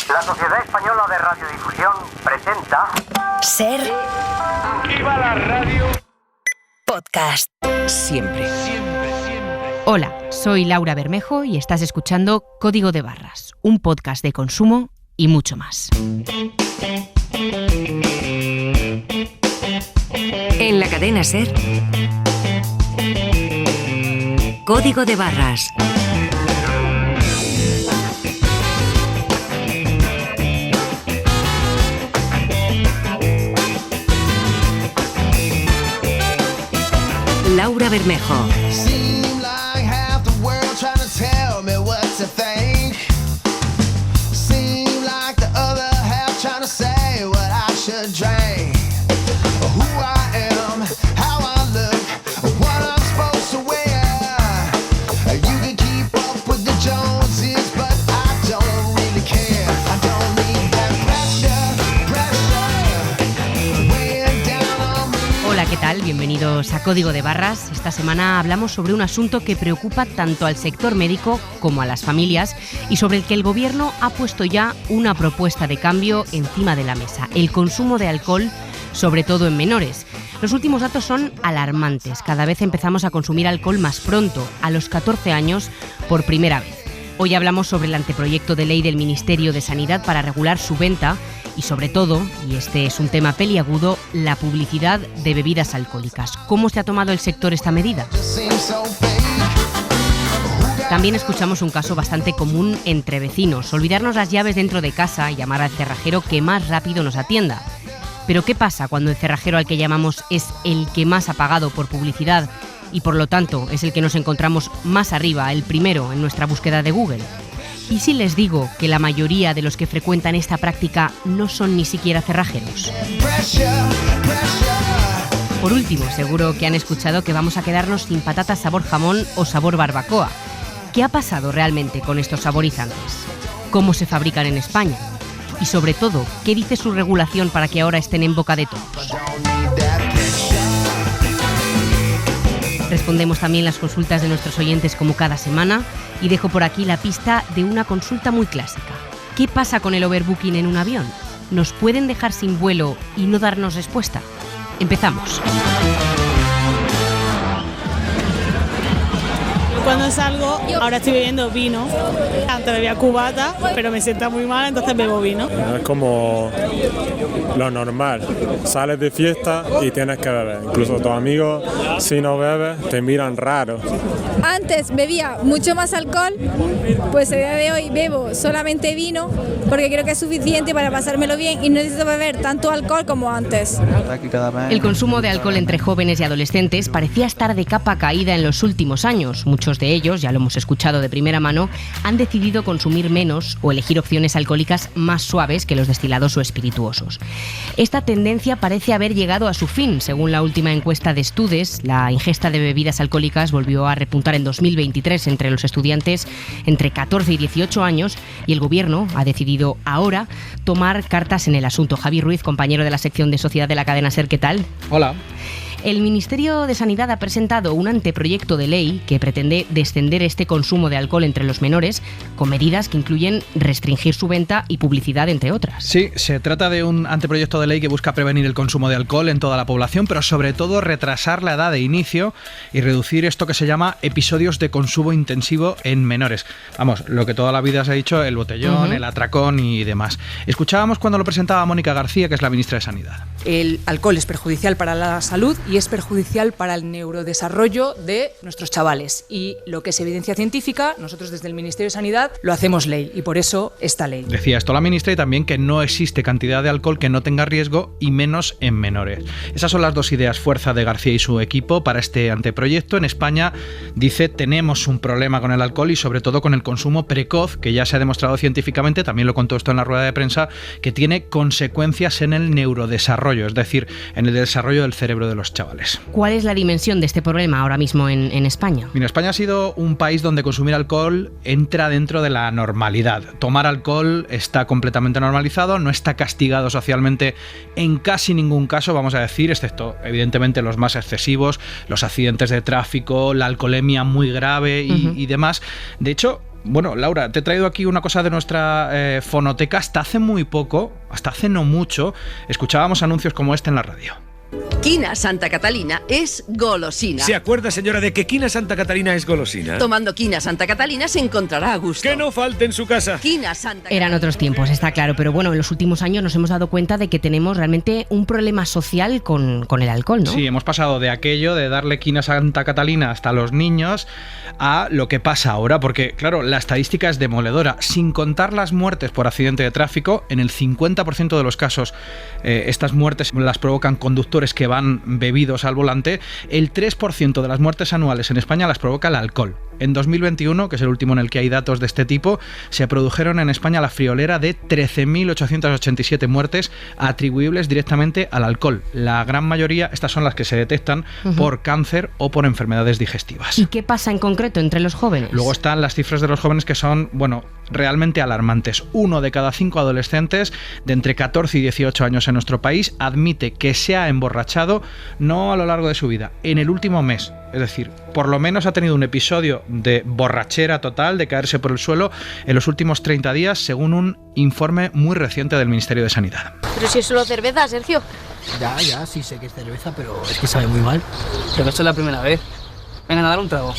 La Sociedad Española de Radiodifusión presenta... Ser... ¡Viva la radio! Podcast. Siempre. Hola, soy Laura Bermejo y estás escuchando Código de Barras, un podcast de consumo y mucho más. En la cadena Ser... Código de Barras. Laura Bermejo. ¿Qué tal? Bienvenidos a Código de Barras. Esta semana hablamos sobre un asunto que preocupa tanto al sector médico como a las familias y sobre el que el Gobierno ha puesto ya una propuesta de cambio encima de la mesa: el consumo de alcohol, sobre todo en menores. Los últimos datos son alarmantes. Cada vez empezamos a consumir alcohol más pronto, a los 14 años por primera vez. Hoy hablamos sobre el anteproyecto de ley del Ministerio de Sanidad para regular su venta y, sobre todo, y este es un tema peliagudo, la publicidad de bebidas alcohólicas. ¿Cómo se ha tomado el sector esta medida? También escuchamos un caso bastante común entre vecinos: olvidarnos las llaves dentro de casa y llamar al cerrajero que más rápido nos atienda. Pero ¿qué pasa cuando el cerrajero al que llamamos es el que más ha pagado por publicidad y por lo tanto es el que nos encontramos más arriba, el primero en nuestra búsqueda de Google? ¿Y si les digo que la mayoría de los que frecuentan esta práctica no son ni siquiera cerrajeros? Por último, seguro que han escuchado que vamos a quedarnos sin patatas sabor jamón o sabor barbacoa. ¿Qué ha pasado realmente con estos saborizantes? ¿Cómo se fabrican en España? Y sobre todo, ¿qué dice su regulación para que ahora estén en boca de todos? Respondemos también las consultas de nuestros oyentes como cada semana y dejo por aquí la pista de una consulta muy clásica. ¿Qué pasa con el overbooking en un avión? ¿Nos pueden dejar sin vuelo y no darnos respuesta? Empezamos. Cuando salgo, ahora estoy bebiendo vino. Antes bebía cubata, pero me sienta muy mal, entonces bebo vino. Es como lo normal. Sales de fiesta y tienes que beber. Incluso tus amigos, si no bebes, te miran raro. Antes bebía mucho más alcohol, pues a día de hoy bebo solamente vino porque creo que es suficiente para pasármelo bien y no necesito beber tanto alcohol como antes. El consumo de alcohol entre jóvenes y adolescentes parecía estar de capa caída en los últimos años. Muchos de ellos, ya lo hemos escuchado de primera mano, han decidido consumir menos o elegir opciones alcohólicas más suaves que los destilados o espirituosos. Esta tendencia parece haber llegado a su fin. Según la última encuesta de Estudes, la ingesta de bebidas alcohólicas volvió a repuntar en 2023 entre los estudiantes entre 14 y 18 años y el Gobierno ha decidido ahora tomar cartas en el asunto. Javi Ruiz, compañero de la sección de Sociedad de la cadena SER, ¿qué tal? Hola. El Ministerio de Sanidad ha presentado un anteproyecto de ley que pretende descender este consumo de alcohol entre los menores con medidas que incluyen restringir su venta y publicidad, entre otras. Sí, se trata de un anteproyecto de ley que busca prevenir el consumo de alcohol en toda la población, pero sobre todo retrasar la edad de inicio y reducir esto que se llama episodios de consumo intensivo en menores. Vamos, lo que toda la vida se ha dicho, el botellón, el atracón y demás. Escuchábamos cuando lo presentaba Mónica García, que es la ministra de Sanidad. El alcohol es perjudicial para la salud y es perjudicial para el neurodesarrollo de nuestros chavales. Y lo que es evidencia científica, nosotros desde el Ministerio de Sanidad lo hacemos ley y por eso esta ley. Decía esto la ministra y también que no existe cantidad de alcohol que no tenga riesgo y menos en menores. Esas son las dos ideas fuerza de García y su equipo para este anteproyecto. En España, dice, tenemos un problema con el alcohol y sobre todo con el consumo precoz, que ya se ha demostrado científicamente, también lo contó esto en la rueda de prensa, que tiene consecuencias en el neurodesarrollo, es decir, en el desarrollo del cerebro de los chavales. ¿Cuál es la dimensión de este problema ahora mismo en España? Mira, España ha sido un país donde consumir alcohol entra dentro de la normalidad. Tomar alcohol está completamente normalizado, no está castigado socialmente en casi ningún caso, vamos a decir, excepto evidentemente los más excesivos, los accidentes de tráfico, la alcoholemia muy grave y demás. De hecho, Bueno, Laura, te he traído aquí una cosa de nuestra fonoteca. Hasta hace muy poco, hasta hace no mucho, escuchábamos anuncios como este en la radio. Quina Santa Catalina es golosina. ¿Se acuerda, señora, de que Quina Santa Catalina es golosina? Tomando Quina Santa Catalina se encontrará a gusto. Que no falte en su casa. Quina Santa Catalina. Eran otros tiempos, está claro, pero bueno, en los últimos años nos hemos dado cuenta de que tenemos realmente un problema social con el alcohol, ¿no? Sí, hemos pasado de aquello de darle Quina Santa Catalina hasta los niños a lo que pasa ahora, porque claro, la estadística es demoledora. Sin contar las muertes por accidente de tráfico, en el 50% de los casos estas muertes las provocan conductores que van bebidos al volante. El 3% de las muertes anuales en España las provoca el alcohol. En 2021, que es el último en el que hay datos de este tipo, se produjeron en España la friolera de 13.887 muertes atribuibles directamente al alcohol. La gran mayoría, estas son las que se detectan por cáncer o por enfermedades digestivas. ¿Y qué pasa en concreto entre los jóvenes? Luego están las cifras de los jóvenes que son, bueno, realmente alarmantes. 1 de cada 5 adolescentes de entre 14 y 18 años en nuestro país admite que se ha emborrachado no a lo largo de su vida, en el último mes. Es decir, por lo menos ha tenido un episodio de borrachera total, de caerse por el suelo, en los últimos 30 días, según un informe muy reciente del Ministerio de Sanidad. Pero si es solo cerveza, Sergio. Ya, sí sé que es cerveza, pero es que sabe muy mal. Pero esto es la primera vez. Venga, a dar un trago.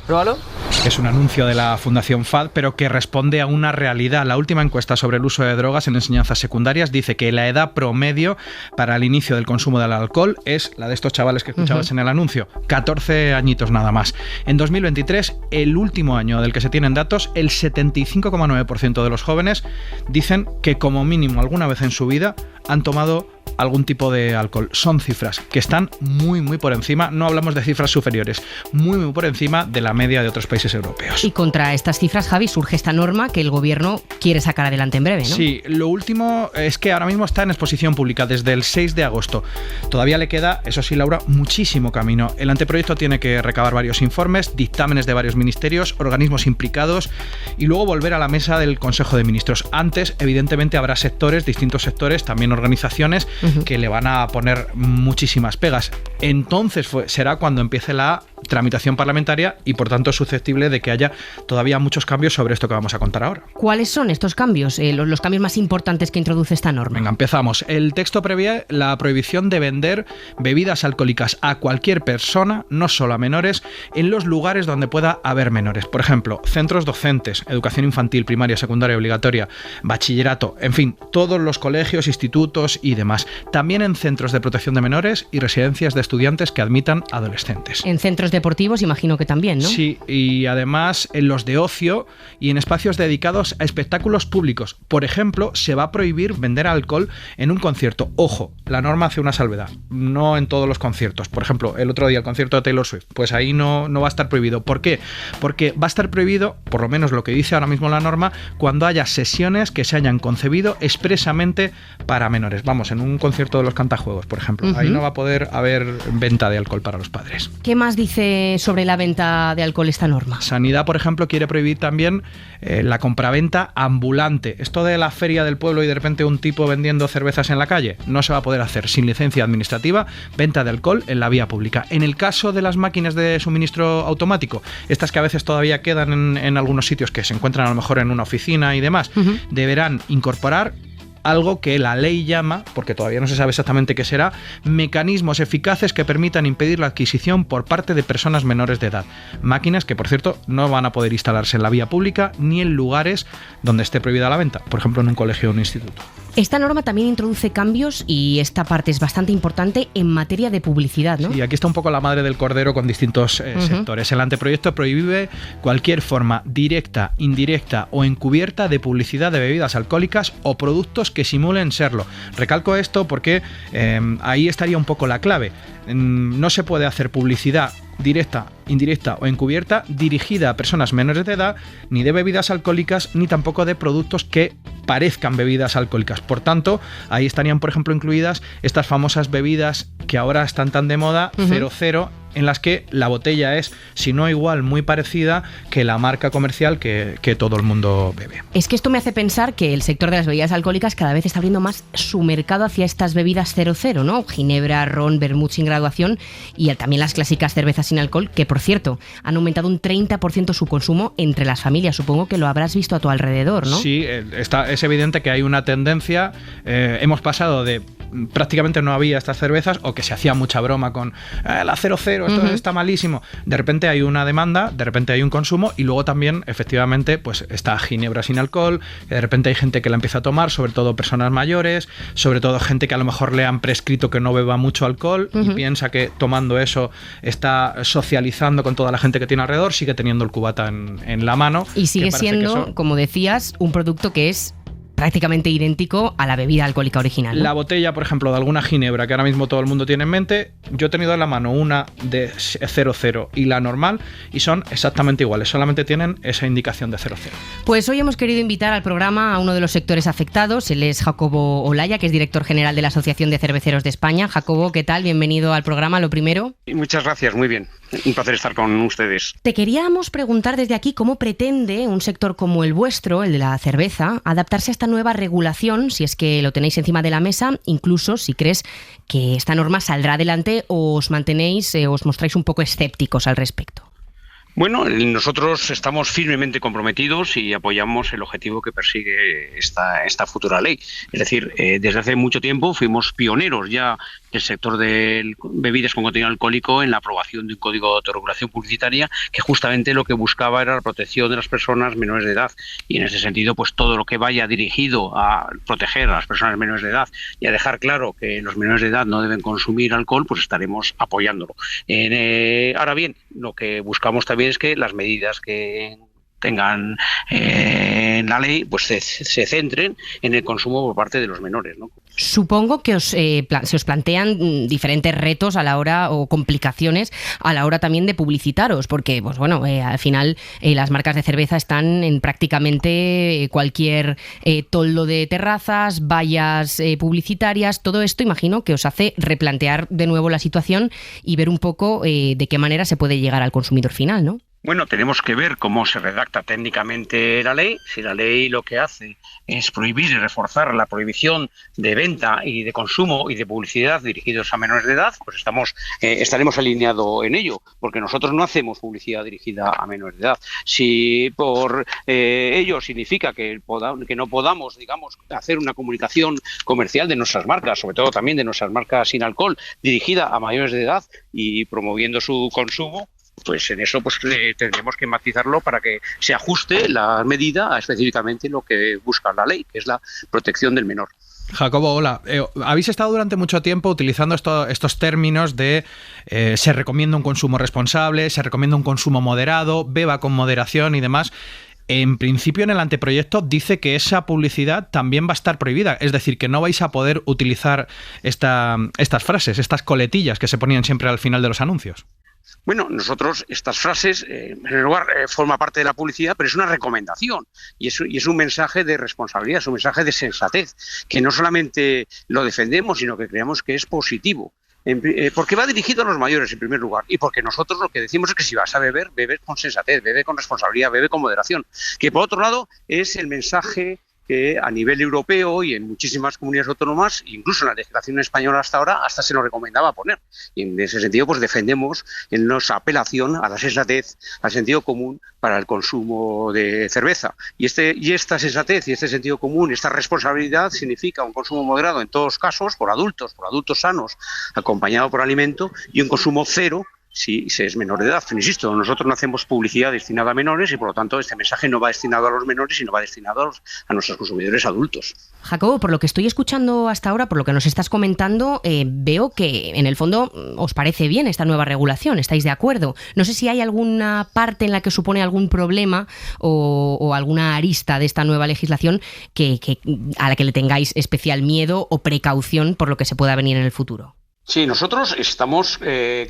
Pruébalo. Es un anuncio de la Fundación FAD, pero que responde a una realidad. La última encuesta sobre el uso de drogas en enseñanzas secundarias dice que la edad promedio para el inicio del consumo del alcohol es la de estos chavales que escuchabas en el anuncio, 14 añitos nada más. En 2023, el último año del que se tienen datos, el 75,9% de los jóvenes dicen que como mínimo alguna vez en su vida han tomado algún tipo de alcohol. Son cifras que están muy por encima, no hablamos de cifras superiores, muy por encima de la media de otros países europeos. Y contra estas cifras, Javi, surge esta norma que el gobierno quiere sacar adelante en breve, ¿no? Sí, lo último es que ahora mismo está en exposición pública desde el 6 de agosto. Todavía le queda, eso sí, Laura, muchísimo camino. El anteproyecto tiene que recabar varios informes, dictámenes de varios ministerios, organismos implicados y luego volver a la mesa del Consejo de Ministros. Antes, evidentemente, habrá sectores, distintos sectores, también organizaciones que le van a poner muchísimas pegas. Entonces será cuando empiece la tramitación parlamentaria y por tanto es susceptible de que haya todavía muchos cambios sobre esto que vamos a contar ahora. ¿Cuáles son estos cambios? Los cambios más importantes que introduce esta norma. Venga, empezamos. El texto prevé la prohibición de vender bebidas alcohólicas a cualquier persona, no solo a menores, en los lugares donde pueda haber menores. Por ejemplo, centros docentes, educación infantil, primaria, secundaria obligatoria, bachillerato, en fin, todos los colegios, institutos y demás. También en centros de protección de menores y residencias de estudiantes que admitan adolescentes. En centros deportivos imagino que también, ¿no? Sí, y además en los de ocio y en espacios dedicados a espectáculos públicos. Por ejemplo, se va a prohibir vender alcohol en un concierto. Ojo, la norma hace una salvedad, no en todos los conciertos. Por ejemplo, el otro día el concierto de Taylor Swift, pues ahí no va a estar prohibido. ¿Por qué? Porque va a estar prohibido, por lo menos lo que dice ahora mismo la norma, cuando haya sesiones que se hayan concebido expresamente para menores. Vamos, en un concierto de los cantajuegos, por ejemplo. Ahí no va a poder haber venta de alcohol para los padres. ¿Qué más dice sobre la venta de alcohol esta norma? Sanidad, por ejemplo, quiere prohibir también la compraventa ambulante. Esto de la feria del pueblo y de repente un tipo vendiendo cervezas en la calle, no se va a poder hacer sin licencia administrativa, venta de alcohol en la vía pública. En el caso de las máquinas de suministro automático, estas que a veces todavía quedan en algunos sitios que se encuentran a lo mejor en una oficina y demás, deberán incorporar algo que la ley llama, porque todavía no se sabe exactamente qué será, mecanismos eficaces que permitan impedir la adquisición por parte de personas menores de edad. Máquinas que, por cierto, no van a poder instalarse en la vía pública ni en lugares donde esté prohibida la venta, por ejemplo en un colegio o un instituto. Esta norma también introduce cambios, y esta parte es bastante importante, en materia de publicidad, ¿no? Sí, aquí está un poco la madre del cordero con distintos sectores. El anteproyecto prohíbe cualquier forma directa, indirecta o encubierta de publicidad de bebidas alcohólicas o productos que simulen serlo. Recalco esto porque ahí estaría un poco la clave. No se puede hacer publicidad directa, indirecta o encubierta dirigida a personas menores de edad, ni de bebidas alcohólicas, ni tampoco de productos que parezcan bebidas alcohólicas. Por tanto, ahí estarían, por ejemplo, incluidas estas famosas bebidas que ahora están tan de moda, 00, en las que la botella es, si no igual, muy parecida que la marca comercial que todo el mundo bebe. Es que esto me hace pensar que el sector de las bebidas alcohólicas cada vez está abriendo más su mercado hacia estas bebidas 0,0, ¿no? Ginebra, ron, vermut sin graduación y también las clásicas cervezas sin alcohol, que por cierto, han aumentado un 30% su consumo entre las familias. Supongo que lo habrás visto a tu alrededor, ¿no? Sí, es evidente que hay una tendencia. Hemos pasado de prácticamente no había estas cervezas o que se hacía mucha broma con la 0,0, esto está malísimo. De repente hay una demanda, de repente hay un consumo y luego también, efectivamente, pues está Ginebra sin alcohol, que de repente hay gente que la empieza a tomar, sobre todo personas mayores, sobre todo gente que a lo mejor le han prescrito que no beba mucho alcohol y piensa que tomando eso está socializando con toda la gente que tiene alrededor, sigue teniendo el cubata en la mano. Y sigue siendo, como decías, un producto que es prácticamente idéntico a la bebida alcohólica original, ¿no? La botella, por ejemplo, de alguna ginebra que ahora mismo todo el mundo tiene en mente, yo he tenido en la mano una de 0,0 y la normal y son exactamente iguales, solamente tienen esa indicación de 0,0. Pues hoy hemos querido invitar al programa a uno de los sectores afectados. Él es Jacobo Olaya, que es director general de la Asociación de Cerveceros de España. Jacobo, ¿qué tal? Bienvenido al programa, lo primero. Muchas gracias, muy bien. Un placer estar con ustedes. Te queríamos preguntar desde aquí cómo pretende un sector como el vuestro, el de la cerveza, adaptarse a esta nueva regulación, si es que lo tenéis encima de la mesa, incluso si crees que esta norma saldrá adelante o os mostráis un poco escépticos al respecto. Bueno, nosotros estamos firmemente comprometidos y apoyamos el objetivo que persigue esta futura ley. Es decir, desde hace mucho tiempo fuimos pioneros ya del sector de bebidas con contenido alcohólico en la aprobación de un código de autorregulación publicitaria que justamente lo que buscaba era la protección de las personas menores de edad. Y en ese sentido, pues todo lo que vaya dirigido a proteger a las personas menores de edad y a dejar claro que los menores de edad no deben consumir alcohol, pues estaremos apoyándolo. Ahora bien, lo que buscamos también es que las medidas que tengan en la ley pues se centren en el consumo por parte de los menores, ¿no? Supongo que se os plantean diferentes retos a la hora o complicaciones a la hora también de publicitaros, porque pues bueno, al final las marcas de cerveza están en prácticamente cualquier toldo de terrazas, vallas publicitarias. Todo esto imagino que os hace replantear de nuevo la situación y ver un poco de qué manera se puede llegar al consumidor final, ¿no? Bueno, tenemos que ver cómo se redacta técnicamente la ley. Si la ley lo que hace es prohibir y reforzar la prohibición de venta y de consumo y de publicidad dirigidos a menores de edad, pues estaremos alineados en ello, porque nosotros no hacemos publicidad dirigida a menores de edad. Si por ello significa que no podamos, digamos, hacer una comunicación comercial de nuestras marcas, sobre todo también de nuestras marcas sin alcohol, dirigida a mayores de edad y promoviendo su consumo, pues en eso pues tendremos que matizarlo para que se ajuste la medida a específicamente lo que busca la ley, que es la protección del menor. Jacobo, hola. Habéis estado durante mucho tiempo utilizando estos términos de se recomienda un consumo responsable, se recomienda un consumo moderado, beba con moderación y demás. En principio, en el anteproyecto dice que esa publicidad también va a estar prohibida, es decir, que no vais a poder utilizar estas frases, estas coletillas que se ponían siempre al final de los anuncios. Bueno, nosotros estas frases, en primer lugar, forma parte de la publicidad, pero es una recomendación y es un mensaje de responsabilidad, es un mensaje de sensatez, que no solamente lo defendemos, sino que creemos que es positivo. Porque va dirigido a los mayores en primer lugar y porque nosotros lo que decimos es que si vas a beber, bebe con sensatez, bebe con responsabilidad, bebe con moderación. Que por otro lado es el mensaje que a nivel europeo y en muchísimas comunidades autónomas, incluso en la legislación española hasta ahora, hasta se nos recomendaba poner. Y en ese sentido, pues defendemos en nuestra apelación a la sensatez, al sentido común para el consumo de cerveza. Y esta sensatez y este sentido común, esta responsabilidad significa un consumo moderado en todos casos, por adultos sanos, acompañado por alimento, y un consumo cero si se es menor de edad. Pero insisto, nosotros no hacemos publicidad destinada a menores y por lo tanto este mensaje no va destinado a los menores, sino va destinado a nuestros consumidores adultos. Jacobo, por lo que estoy escuchando hasta ahora, por lo que nos estás comentando, veo que en el fondo os parece bien esta nueva regulación, estáis de acuerdo. No sé si hay alguna parte en la que supone algún problema o alguna arista de esta nueva legislación a la que le tengáis especial miedo o precaución por lo que se pueda venir en el futuro. Sí, nosotros estamos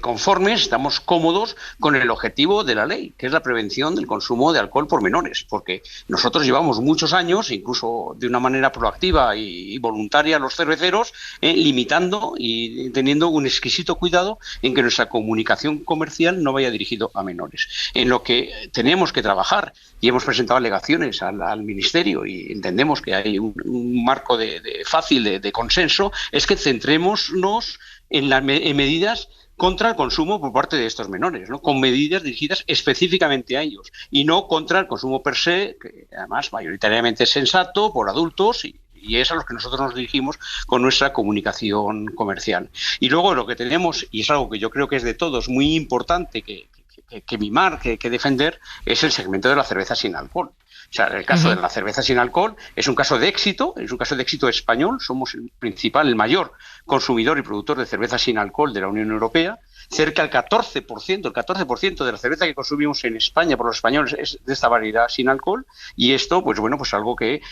conformes, estamos cómodos con el objetivo de la ley, que es la prevención del consumo de alcohol por menores, porque nosotros llevamos muchos años, incluso de una manera proactiva y voluntaria, los cerveceros, limitando y teniendo un exquisito cuidado en que nuestra comunicación comercial no vaya dirigido a menores. En lo que tenemos que trabajar, y hemos presentado alegaciones al Ministerio y entendemos que hay un marco fácil de consenso, es que centrémonos en medidas contra el consumo por parte de estos menores, ¿no? Con medidas dirigidas específicamente a ellos y no contra el consumo per se, que además mayoritariamente es sensato por adultos y es a los que nosotros nos dirigimos con nuestra comunicación comercial. Y luego lo que tenemos, y es algo que yo creo que es de todos muy importante que mimar, que defender, es el segmento de la cerveza sin alcohol. O sea, el caso de la cerveza sin alcohol es un caso de éxito, español. Somos el mayor consumidor y productor de cerveza sin alcohol de la Unión Europea. Cerca del 14% de la cerveza que consumimos en España por los españoles es de esta variedad sin alcohol. Y esto, pues algo que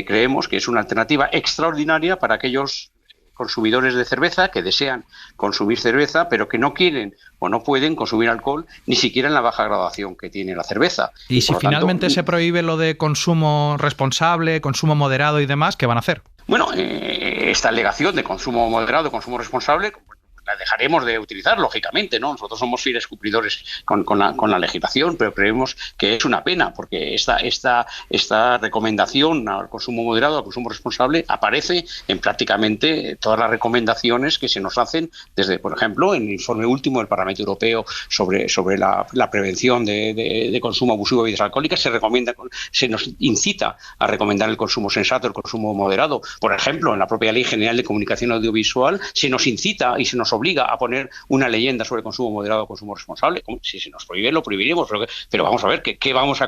creemos que es una alternativa extraordinaria para aquellos consumidores de cerveza que desean consumir cerveza, pero que no quieren o no pueden consumir alcohol ni siquiera en la baja graduación que tiene la cerveza. Y si finalmente se prohíbe lo de consumo responsable, consumo moderado y demás, ¿qué van a hacer? Bueno, esta alegación de consumo moderado, consumo responsable, la dejaremos de utilizar, lógicamente, ¿no? Nosotros somos fieles cumplidores con la legislación, pero creemos que es una pena, porque esta recomendación al consumo moderado, al consumo responsable, aparece en prácticamente todas las recomendaciones que se nos hacen desde, por ejemplo, en el informe último del Parlamento Europeo sobre la prevención de consumo abusivo de bebidas alcohólicas, se nos incita a recomendar el consumo sensato, el consumo moderado. Por ejemplo, en la propia Ley General de Comunicación Audiovisual se nos incita y se nos obliga a poner una leyenda sobre consumo moderado o consumo responsable. Si se nos prohíbe, lo prohibiremos, pero vamos a ver qué vamos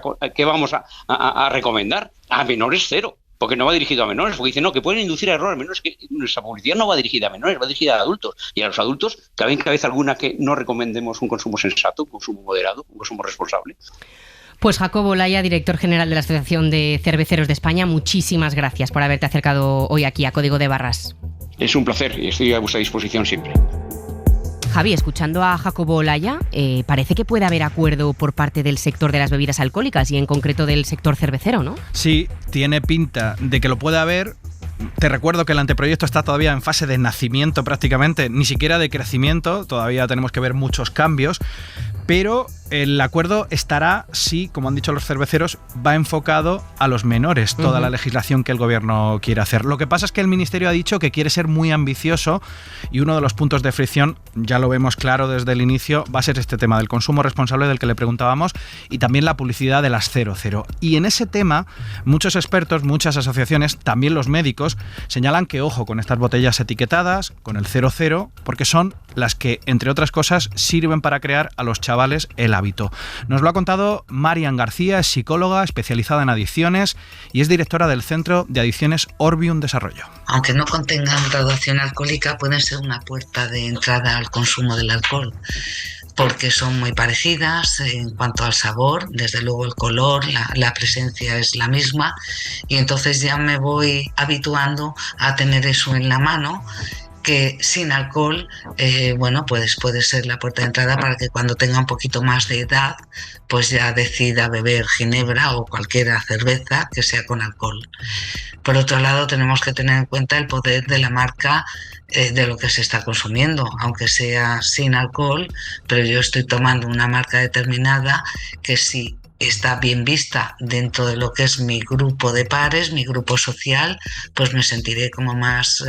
a recomendar. A menores, cero, porque no va dirigido a menores, porque dicen que pueden inducir a error a menores, que nuestra publicidad no va dirigida a menores, va dirigida a adultos, y a los adultos cabe en cabeza alguna que no recomendemos un consumo sensato, un consumo moderado, un consumo responsable. Pues Jacobo Olaya, director general de la Asociación de Cerveceros de España, muchísimas gracias por haberte acercado hoy aquí a Código de Barras. Es un placer y estoy a vuestra disposición siempre. Javi, escuchando a Jacobo Olaya, parece que puede haber acuerdo por parte del sector de las bebidas alcohólicas y en concreto del sector cervecero, ¿no? Sí, tiene pinta de que lo puede haber. Te recuerdo que el anteproyecto está todavía en fase de nacimiento prácticamente, ni siquiera de crecimiento, todavía tenemos que ver muchos cambios, pero el acuerdo estará, sí, como han dicho los cerveceros, va enfocado a los menores, toda la legislación que el gobierno quiere hacer. Lo que pasa es que el Ministerio ha dicho que quiere ser muy ambicioso y uno de los puntos de fricción, ya lo vemos claro desde el inicio, va a ser este tema del consumo responsable del que le preguntábamos y también la publicidad de las 00. Y en ese tema, muchos expertos, muchas asociaciones, también los médicos, señalan que ojo con estas botellas etiquetadas, con el 00, porque son las que, entre otras cosas, sirven para crear a los chavales el hábito. Nos lo ha contado Marian García, es psicóloga especializada en adicciones y es directora del Centro de Adicciones Orbium Desarrollo. Aunque no contengan graduación alcohólica, pueden ser una puerta de entrada al consumo del alcohol, porque son muy parecidas en cuanto al sabor, desde luego el color, la presencia es la misma, y entonces ya me voy habituando a tener eso en la mano, que sin alcohol, pues puede ser la puerta de entrada para que cuando tenga un poquito más de edad, pues ya decida beber ginebra o cualquier cerveza que sea con alcohol. Por otro lado, tenemos que tener en cuenta el poder de la marca de lo que se está consumiendo, aunque sea sin alcohol, pero yo estoy tomando una marca determinada que sí está bien vista dentro de lo que es mi grupo de pares, mi grupo social, pues me sentiré como más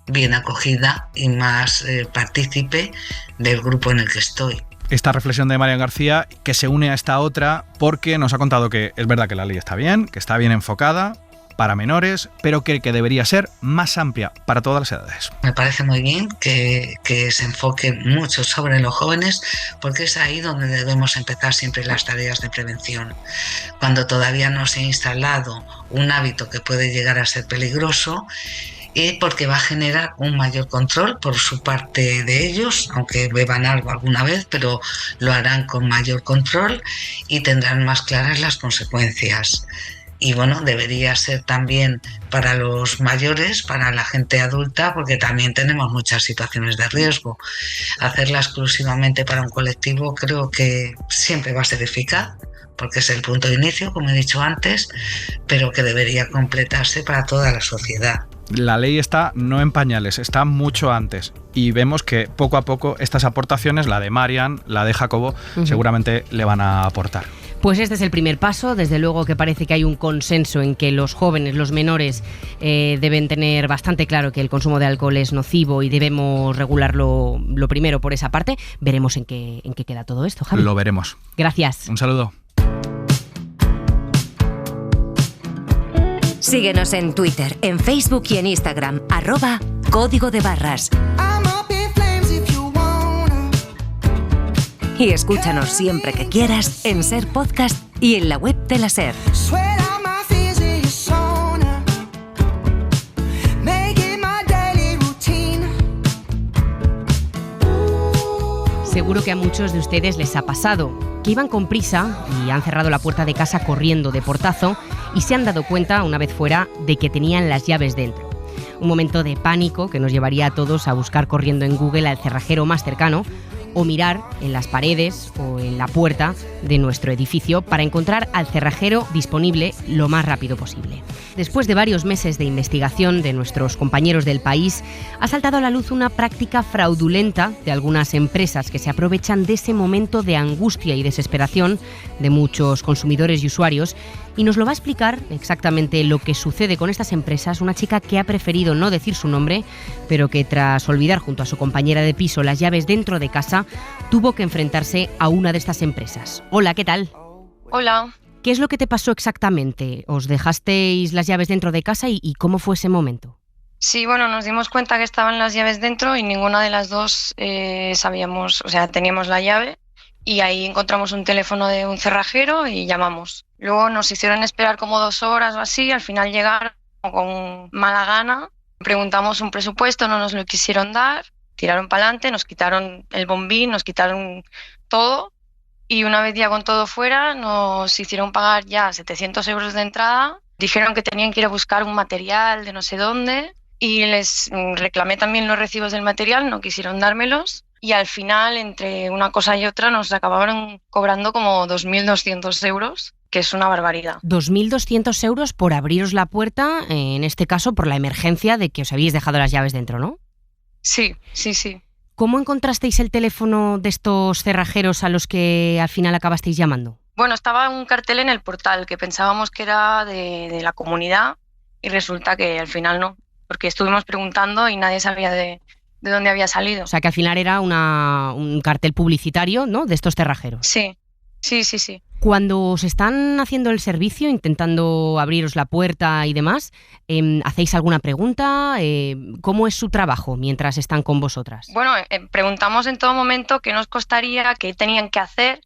bien acogida y más partícipe del grupo en el que estoy. Esta reflexión de Marian García que se une a esta otra porque nos ha contado que es verdad que la ley está bien, que está bien enfocada para menores, pero que debería ser más amplia para todas las edades. Me parece muy bien que se enfoque mucho sobre los jóvenes, porque es ahí donde debemos empezar siempre las tareas de prevención. Cuando todavía no se ha instalado un hábito que puede llegar a ser peligroso, porque va a generar un mayor control por su parte de ellos, aunque beban algo alguna vez, pero lo harán con mayor control y tendrán más claras las consecuencias. Y bueno, debería ser también para los mayores, para la gente adulta, porque también tenemos muchas situaciones de riesgo. Hacerla exclusivamente para un colectivo creo que siempre va a ser eficaz, porque es el punto de inicio, como he dicho antes, pero que debería completarse para toda la sociedad. La ley está no en pañales, está mucho antes. Y vemos que poco a poco estas aportaciones, la de Marian, la de Jacobo, seguramente le van a aportar. Pues este es el primer paso. Desde luego que parece que hay un consenso en que los jóvenes, los menores, deben tener bastante claro que el consumo de alcohol es nocivo y debemos regularlo lo primero por esa parte. Veremos en qué queda todo esto, Javi. Lo veremos. Gracias. Un saludo. Síguenos en Twitter, en Facebook y en Instagram, @Código de Barras. Y escúchanos siempre que quieras en SER Podcast y en la web de la SER. Seguro que a muchos de ustedes les ha pasado que iban con prisa y han cerrado la puerta de casa corriendo de portazo y se han dado cuenta, una vez fuera, de que tenían las llaves dentro. Un momento de pánico que nos llevaría a todos a buscar corriendo en Google al cerrajero más cercano o mirar en las paredes o en la puerta de nuestro edificio para encontrar al cerrajero disponible lo más rápido posible. Después de varios meses de investigación de nuestros compañeros del País, ha saltado a la luz una práctica fraudulenta de algunas empresas que se aprovechan de ese momento de angustia y desesperación de muchos consumidores y usuarios, y nos lo va a explicar exactamente lo que sucede con estas empresas una chica que ha preferido no decir su nombre, pero que tras olvidar junto a su compañera de piso las llaves dentro de casa, tuvo que enfrentarse a una de estas empresas. Hola, ¿qué tal? Hola. ¿Qué es lo que te pasó exactamente? ¿Os dejasteis las llaves dentro de casa y cómo fue ese momento? Sí, bueno, nos dimos cuenta que estaban las llaves dentro y ninguna de las dos sabíamos, o sea, teníamos la llave y ahí encontramos un teléfono de un cerrajero y llamamos. Luego nos hicieron esperar como 2 horas o así, al final llegaron con mala gana, preguntamos un presupuesto, no nos lo quisieron dar, tiraron para adelante, nos quitaron el bombín, nos quitaron todo. Y una vez ya con todo fuera, nos hicieron pagar ya 700 euros de entrada. Dijeron que tenían que ir a buscar un material de no sé dónde y les reclamé también los recibos del material, no quisieron dármelos. Y al final, entre una cosa y otra, nos acabaron cobrando como 2.200 euros, que es una barbaridad. 2.200 euros por abriros la puerta, en este caso por la emergencia de que os habéis dejado las llaves dentro, ¿no? Sí. ¿Cómo encontrasteis el teléfono de estos cerrajeros a los que al final acabasteis llamando? Bueno, estaba un cartel en el portal que pensábamos que era de la comunidad y resulta que al final no, porque estuvimos preguntando y nadie sabía de dónde había salido. O sea, que al final era un cartel publicitario, ¿no?, de estos cerrajeros. Sí. Cuando os están haciendo el servicio, intentando abriros la puerta y demás, ¿hacéis alguna pregunta? ¿Cómo es su trabajo mientras están con vosotras? Bueno, preguntamos en todo momento qué nos costaría, qué tenían que hacer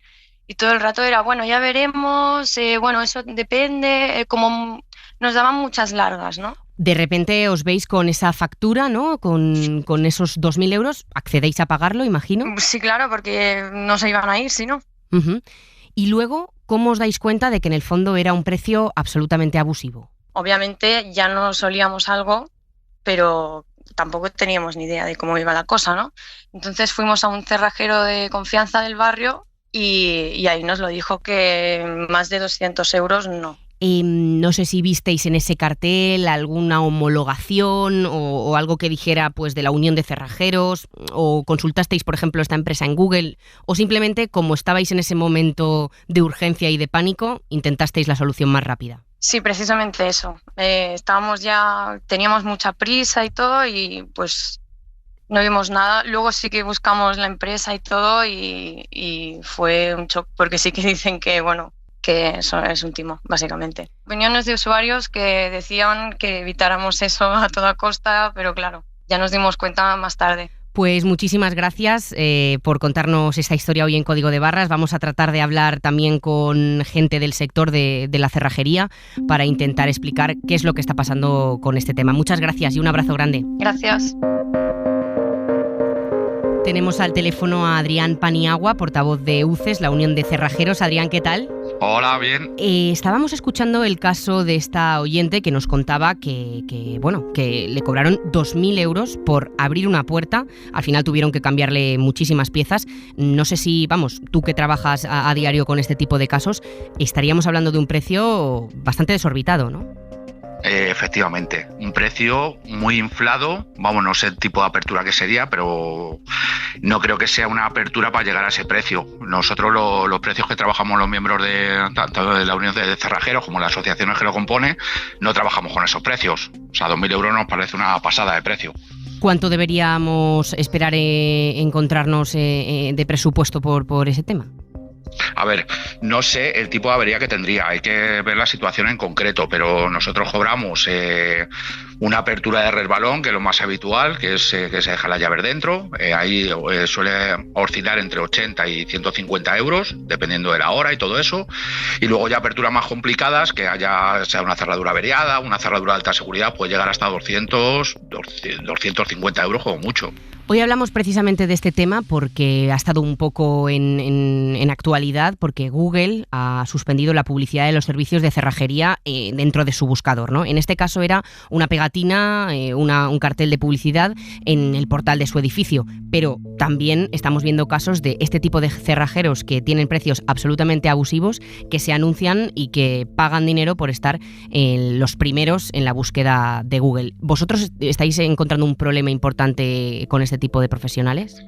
y todo el rato era, bueno, ya veremos, bueno, eso depende, como nos daban muchas largas, ¿no? De repente os veis con esa factura, ¿no?, con esos 2.000 euros, ¿accedéis a pagarlo, imagino? Sí, claro, porque no se iban a ir, si no. Uh-huh. Y luego, ¿cómo os dais cuenta de que en el fondo era un precio absolutamente abusivo? Obviamente ya nos olíamos algo, pero tampoco teníamos ni idea de cómo iba la cosa, ¿no? Entonces fuimos a un cerrajero de confianza del barrio y ahí nos lo dijo que más de 200 euros no. No sé si visteis en ese cartel alguna homologación o algo que dijera pues de la Unión de Cerrajeros, o consultasteis, por ejemplo, esta empresa en Google, o simplemente, como estabais en ese momento de urgencia y de pánico, intentasteis la solución más rápida. Sí, precisamente eso. Teníamos mucha prisa y todo y pues no vimos nada. Luego sí que buscamos la empresa y todo y fue un shock porque sí que dicen que, bueno, que eso es un timo, básicamente. Opiniones de usuarios que decían que evitáramos eso a toda costa, pero claro, ya nos dimos cuenta más tarde. Pues muchísimas gracias por contarnos esta historia hoy en Código de Barras. Vamos a tratar de hablar también con gente del sector de la cerrajería para intentar explicar qué es lo que está pasando con este tema. Muchas gracias y un abrazo grande. Gracias. Tenemos al teléfono a Adrián Paniagua, portavoz de UCES, la Unión de Cerrajeros. Adrián, ¿qué tal? Hola, bien. Estábamos escuchando el caso de esta oyente que nos contaba que le cobraron 2.000 euros por abrir una puerta. Al final tuvieron que cambiarle muchísimas piezas. No sé si, tú que trabajas a diario con este tipo de casos, estaríamos hablando de un precio bastante desorbitado, ¿no? Efectivamente, un precio muy inflado. No sé el tipo de apertura que sería, pero no creo que sea una apertura para llegar a ese precio. Nosotros los precios que trabajamos los miembros tanto de la Unión de Cerrajeros como las asociaciones que lo componen, no trabajamos con esos precios. O sea, 2.000 euros nos parece una pasada de precio. ¿Cuánto deberíamos esperar encontrarnos de presupuesto por ese tema? A ver, no sé el tipo de avería que tendría, hay que ver la situación en concreto, pero nosotros cobramos una apertura de resbalón, que es lo más habitual, que es que se deja la llave dentro. Ahí suele oscilar entre 80 y 150 euros, dependiendo de la hora y todo eso. Y luego ya aperturas más complicadas, que sea una cerradura averiada, una cerradura de alta seguridad, puede llegar hasta 250 euros como mucho. Hoy hablamos precisamente de este tema porque ha estado un poco en actualidad, porque Google ha suspendido la publicidad de los servicios de cerrajería dentro de su buscador, ¿no? En este caso era una pegatina, un cartel de publicidad en el portal de su edificio, pero también estamos viendo casos de este tipo de cerrajeros que tienen precios absolutamente abusivos, que se anuncian y que pagan dinero por estar los primeros en la búsqueda de Google. ¿Vosotros estáis encontrando un problema importante con este tipo de profesionales?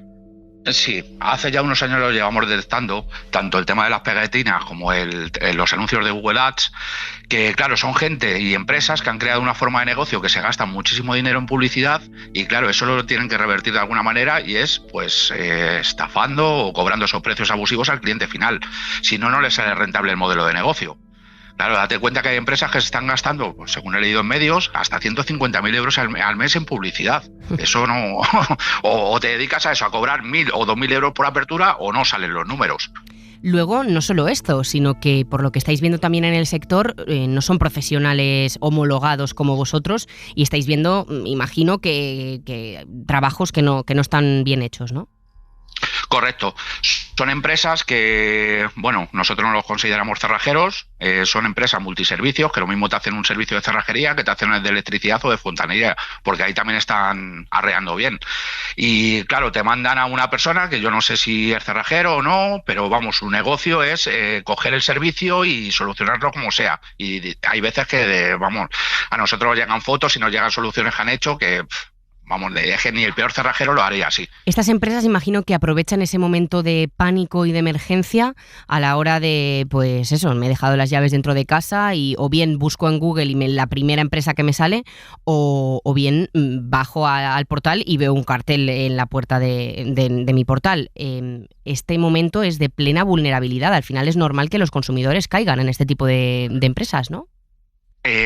Sí, hace ya unos años lo llevamos detectando, tanto el tema de las pegatinas como los anuncios de Google Ads, que claro, son gente y empresas que han creado una forma de negocio que se gastan muchísimo dinero en publicidad y claro, eso lo tienen que revertir de alguna manera y es estafando o cobrando esos precios abusivos al cliente final. Si no, no les sale rentable el modelo de negocio. Claro, date cuenta que hay empresas que se están gastando, según he leído en medios, hasta 150.000 euros al mes en publicidad. Eso no... o te dedicas a eso, a cobrar 1.000 o 2.000 euros por apertura o no salen los números. Luego, no solo esto, sino que por lo que estáis viendo también en el sector, no son profesionales homologados como vosotros y estáis viendo, imagino, que trabajos que no están bien hechos, ¿no? Correcto. Son empresas que, nosotros no los consideramos cerrajeros, son empresas multiservicios que lo mismo te hacen un servicio de cerrajería que te hacen el de electricidad o de fontanería, porque ahí también están arreando bien. Y claro, te mandan a una persona que yo no sé si es cerrajero o no, pero su negocio es coger el servicio y solucionarlo como sea. Y hay veces que, a nosotros llegan fotos y nos llegan soluciones que han hecho que... ni el peor cerrajero lo haría así. Estas empresas imagino que aprovechan ese momento de pánico y de emergencia a la hora de, me he dejado las llaves dentro de casa y o bien busco en Google y la primera empresa que me sale o bien bajo al portal y veo un cartel en la puerta de mi portal. Este momento es de plena vulnerabilidad. Al final es normal que los consumidores caigan en este tipo de empresas, ¿no?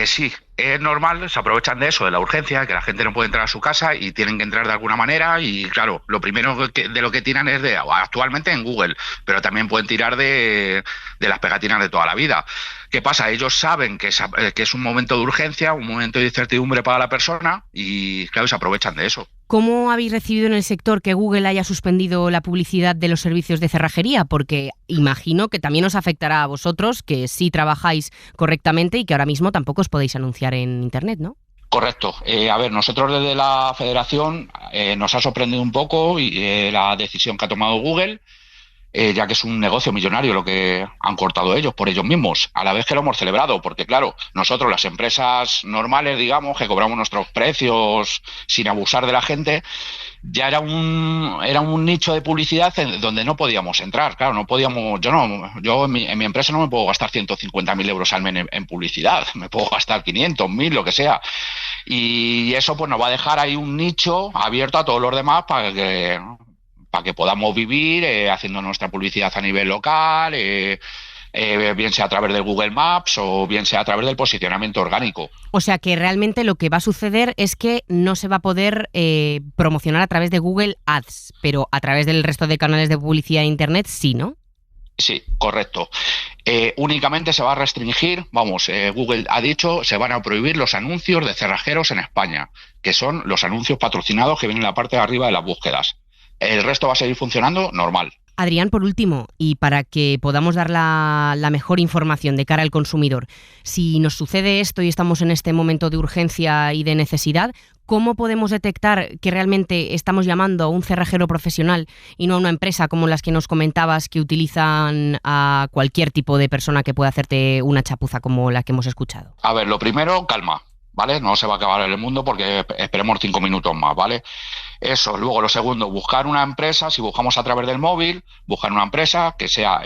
Sí, es normal, se aprovechan de eso, de la urgencia, que la gente no puede entrar a su casa y tienen que entrar de alguna manera y claro, lo primero de lo que tiran es actualmente en Google, pero también pueden tirar de las pegatinas de toda la vida. ¿Qué pasa? Ellos saben que es un momento de urgencia, un momento de incertidumbre para la persona y claro, se aprovechan de eso. ¿Cómo habéis recibido en el sector que Google haya suspendido la publicidad de los servicios de cerrajería? Porque imagino que también os afectará a vosotros, que sí trabajáis correctamente y que ahora mismo tampoco os podéis anunciar en Internet, ¿no? Correcto. Nosotros desde la Federación nos ha sorprendido un poco la decisión que ha tomado Google, ya que es un negocio millonario lo que han cortado ellos por ellos mismos, a la vez que lo hemos celebrado, porque claro, nosotros las empresas normales, digamos, que cobramos nuestros precios sin abusar de la gente, ya era un nicho de publicidad donde no podíamos entrar. Claro, no podíamos, yo en mi empresa no me puedo gastar 150.000 euros al mes en publicidad, me puedo gastar 500, 1.000, lo que sea. Y eso nos va a dejar ahí un nicho abierto a todos los demás para que podamos vivir haciendo nuestra publicidad a nivel local, bien sea a través de Google Maps o bien sea a través del posicionamiento orgánico. O sea que realmente lo que va a suceder es que no se va a poder promocionar a través de Google Ads, pero a través del resto de canales de publicidad de Internet sí, ¿no? Sí, correcto. Únicamente se va a restringir, Google ha dicho, se van a prohibir los anuncios de cerrajeros en España, que son los anuncios patrocinados que vienen en la parte de arriba de las búsquedas. El resto va a seguir funcionando normal. Adrián, por último, y para que podamos dar la mejor información de cara al consumidor, si nos sucede esto y estamos en este momento de urgencia y de necesidad, ¿cómo podemos detectar que realmente estamos llamando a un cerrajero profesional y no a una empresa como las que nos comentabas que utilizan a cualquier tipo de persona que pueda hacerte una chapuza como la que hemos escuchado? A ver, lo primero, calma, ¿vale? No se va a acabar el mundo porque esperemos 5 minutos más, ¿vale? Eso. Luego, lo segundo, buscar una empresa. Si buscamos a través del móvil, buscar una empresa que sea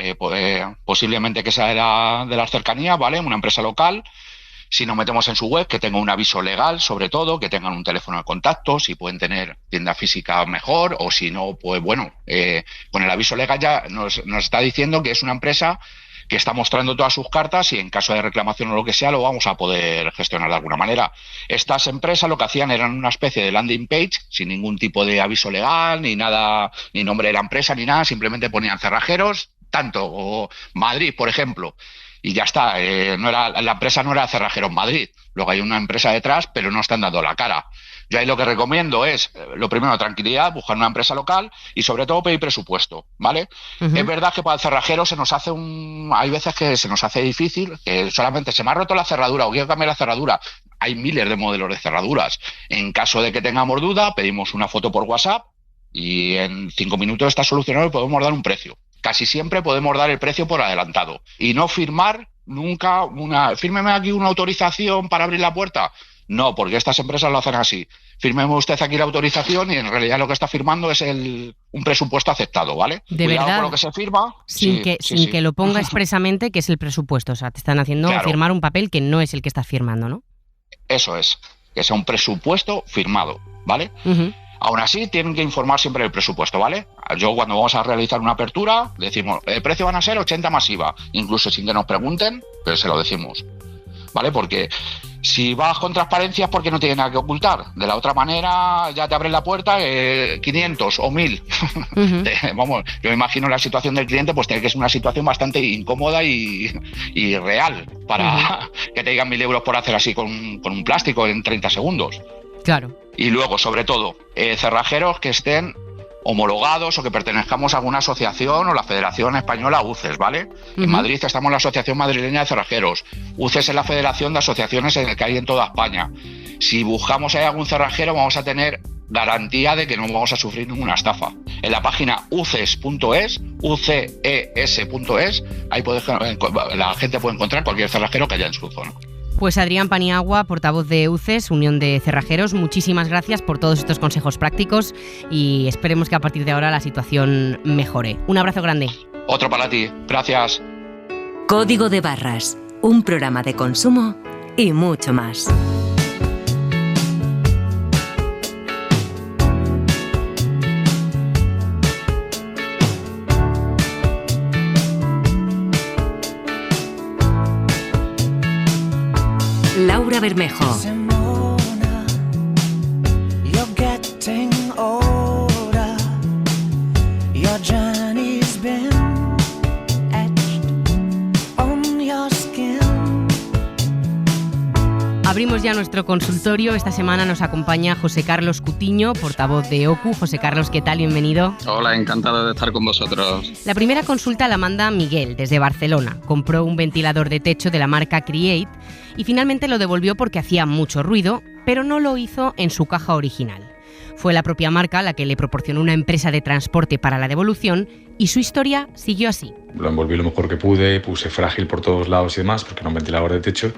posiblemente que sea de las cercanías, ¿vale? Una empresa local. Si nos metemos en su web, que tenga un aviso legal, sobre todo, que tengan un teléfono de contacto, si pueden tener tienda física mejor, o si no, pues bueno, con el aviso legal ya nos está diciendo que es una empresa que está mostrando todas sus cartas y en caso de reclamación o lo que sea lo vamos a poder gestionar de alguna manera. Estas empresas lo que hacían eran una especie de landing page sin ningún tipo de aviso legal, ni nada, ni nombre de la empresa, ni nada, simplemente ponían cerrajeros, tanto o Madrid, por ejemplo, y ya está. La empresa no era Cerrajeros Madrid, luego hay una empresa detrás, pero no están dando la cara. Yo ahí lo que recomiendo es, lo primero, tranquilidad, buscar una empresa local y sobre todo pedir presupuesto, ¿vale? Uh-huh. Es verdad que para el cerrajero hay veces que se nos hace difícil, que solamente se me ha roto la cerradura o quiero cambiar la cerradura. Hay miles de modelos de cerraduras. En caso de que tengamos duda, pedimos una foto por WhatsApp y en 5 minutos está solucionado y podemos dar un precio. Casi siempre podemos dar el precio por adelantado y no firmar nunca fírmeme aquí una autorización para abrir la puerta. No, porque estas empresas lo hacen así. Fírmeme usted aquí la autorización y en realidad lo que está firmando es un presupuesto aceptado, ¿vale? De Cuidado verdad, con lo que se firma. Sin que lo ponga expresamente que es el presupuesto. O sea, te están haciendo firmar un papel que no es el que estás firmando, ¿no? Eso es, que sea un presupuesto firmado, ¿vale? Uh-huh. Aún así, tienen que informar siempre del presupuesto, ¿vale? Yo cuando vamos a realizar una apertura, decimos, el precio van a ser 80 más IVA, incluso sin que nos pregunten, pero se lo decimos, ¿vale? Porque si vas con transparencia es porque no tienes nada que ocultar. De la otra manera, ya te abren la puerta 500 o 1000. Uh-huh. Vamos, yo me imagino la situación del cliente, pues tiene que ser una situación bastante incómoda y real para que te digan 1000 euros por hacer así con un plástico en 30 segundos. Claro. Y luego, sobre todo, cerrajeros que estén homologados o que pertenezcamos a alguna asociación o la Federación Española UCES, ¿vale? Uh-huh. En Madrid estamos en la Asociación Madrileña de Cerrajeros. UCES es la federación de asociaciones que hay en toda España. Si buscamos ahí algún cerrajero vamos a tener garantía de que no vamos a sufrir ninguna estafa. En la página uces.es, uces.es, ahí la gente puede encontrar cualquier cerrajero que haya en su zona. Pues Adrián Paniagua, portavoz de UCES, Unión de Cerrajeros, muchísimas gracias por todos estos consejos prácticos y esperemos que a partir de ahora la situación mejore. Un abrazo grande. Otro para ti. Gracias. Código de Barras, un programa de consumo y mucho más. Laura Bermejo. Abrimos ya nuestro consultorio. Esta semana nos acompaña José Carlos Cutiño, portavoz de OCU. José Carlos, ¿qué tal? Bienvenido. Hola, encantado de estar con vosotros. La primera consulta la manda Miguel, desde Barcelona. Compró un ventilador de techo de la marca Create y finalmente lo devolvió porque hacía mucho ruido, pero no lo hizo en su caja original. Fue la propia marca la que le proporcionó una empresa de transporte para la devolución y su historia siguió así. Lo envolví lo mejor que pude, puse frágil por todos lados y demás, porque era un ventilador de techo,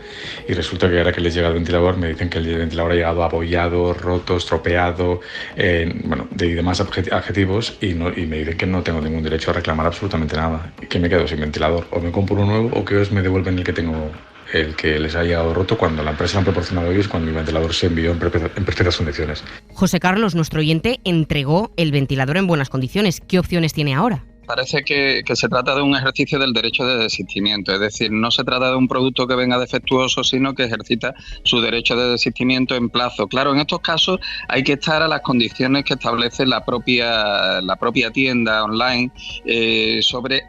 y resulta que ahora que les llega el ventilador me dicen que el ventilador ha llegado abollado, roto, estropeado, de demás adjetivos, y me dicen que no tengo ningún derecho a reclamar absolutamente nada, y que me quedo sin ventilador. O me compro uno nuevo o que os me devuelven el que les ha llegado roto cuando la empresa me ha proporcionado ellos, cuando mi ventilador se envió en perfectas condiciones. José Carlos, nuestro oyente, entregó el ventilador en buenas condiciones. ¿Qué opciones tiene ahora? Parece que se trata de un ejercicio del derecho de desistimiento, es decir, no se trata de un producto que venga defectuoso, sino que ejercita su derecho de desistimiento en plazo. Claro, en estos casos hay que estar a las condiciones que establece la propia tienda online sobre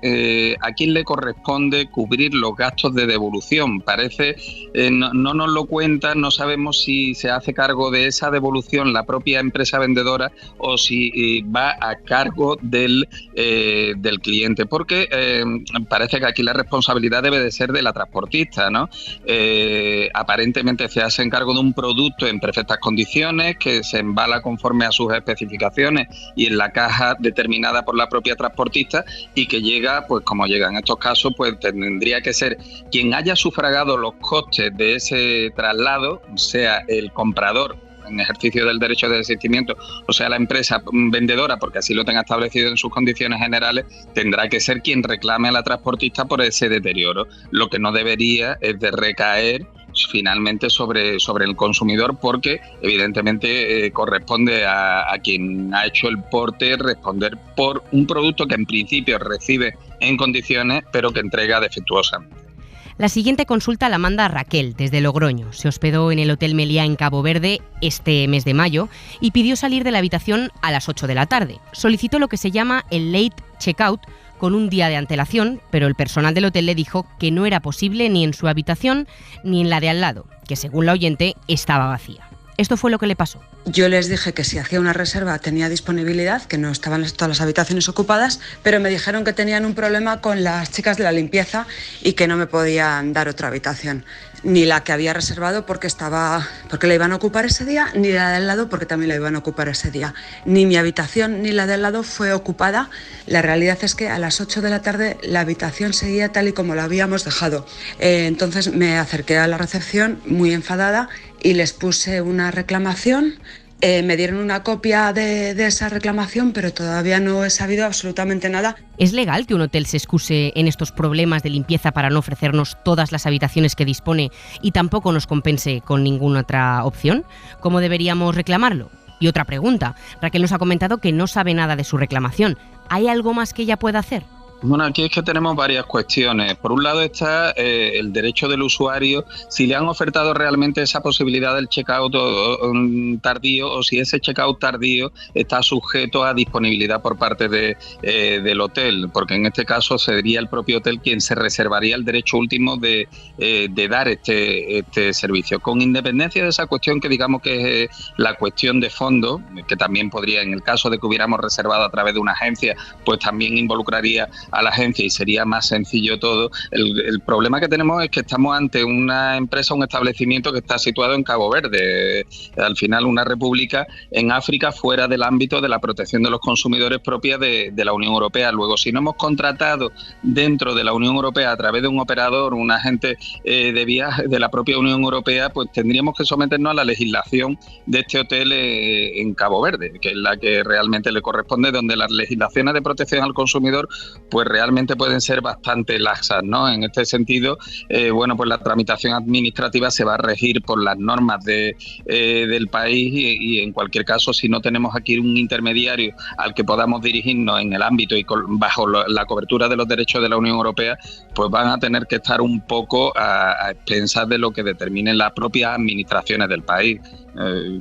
a quién le corresponde cubrir los gastos de devolución. Parece, no nos lo cuentan, no sabemos si se hace cargo de esa devolución la propia empresa vendedora o si va a cargo del del cliente, porque parece que aquí la responsabilidad debe de ser de la transportista, ¿no? Aparentemente se hace encargo de un producto en perfectas condiciones, que se embala conforme a sus especificaciones y en la caja determinada por la propia transportista, y que llega, pues como llega en estos casos, pues tendría que ser quien haya sufragado los costes de ese traslado, sea el comprador en ejercicio del derecho de desistimiento, o sea la empresa vendedora, porque así lo tenga establecido en sus condiciones generales, tendrá que ser quien reclame a la transportista por ese deterioro. Lo que no debería es de recaer finalmente sobre el consumidor, porque evidentemente corresponde a quien ha hecho el porte responder por un producto que en principio recibe en condiciones pero que entrega defectuosamente. La siguiente consulta la manda Raquel, desde Logroño. Se hospedó en el Hotel Meliá en Cabo Verde este mes de mayo y pidió salir de la habitación a las 8 de la tarde. Solicitó lo que se llama el late checkout con un día de antelación, pero el personal del hotel le dijo que no era posible ni en su habitación ni en la de al lado, que según la oyente estaba vacía. Esto fue lo que le pasó. Yo les dije que si hacía una reserva tenía disponibilidad, que no estaban todas las habitaciones ocupadas, pero me dijeron que tenían un problema con las chicas de la limpieza y que no me podían dar otra habitación. Ni la que había reservado porque la iban a ocupar ese día, ni la de al lado porque también la iban a ocupar ese día. Ni mi habitación ni la de al lado fue ocupada. La realidad es que a las 8 de la tarde la habitación seguía tal y como la habíamos dejado. Entonces me acerqué a la recepción muy enfadada y les puse una reclamación. Me dieron una copia de esa reclamación, pero todavía no he sabido absolutamente nada. ¿Es legal que un hotel se excuse en estos problemas de limpieza para no ofrecernos todas las habitaciones que dispone y tampoco nos compense con ninguna otra opción? ¿Cómo deberíamos reclamarlo? Y otra pregunta. Raquel nos ha comentado que no sabe nada de su reclamación. ¿Hay algo más que ella pueda hacer? Bueno, aquí es que tenemos varias cuestiones. Por un lado está el derecho del usuario, si le han ofertado realmente esa posibilidad del checkout tardío, o si ese checkout tardío está sujeto a disponibilidad por parte del hotel, porque en este caso sería el propio hotel quien se reservaría el derecho último de dar este servicio. Con independencia de esa cuestión, que digamos que es la cuestión de fondo, que también podría, en el caso de que hubiéramos reservado a través de una agencia, pues también involucraría a la agencia y sería más sencillo todo. El problema que tenemos es que estamos ante una empresa, un establecimiento que está situado en Cabo Verde, al final una república en África, fuera del ámbito de la protección de los consumidores propia de la Unión Europea. Luego, si no hemos contratado dentro de la Unión Europea a través de un operador, un agente de viaje de la propia Unión Europea, pues tendríamos que someternos a la legislación de este hotel en Cabo Verde, que es la que realmente le corresponde, donde las legislaciones de protección al consumidor pues realmente pueden ser bastante laxas, ¿no? En este sentido, pues la tramitación administrativa se va a regir por las normas del país y en cualquier caso, si no tenemos aquí un intermediario al que podamos dirigirnos en el ámbito y bajo la cobertura de los derechos de la Unión Europea, pues van a tener que estar un poco a expensas de lo que determinen las propias administraciones del país,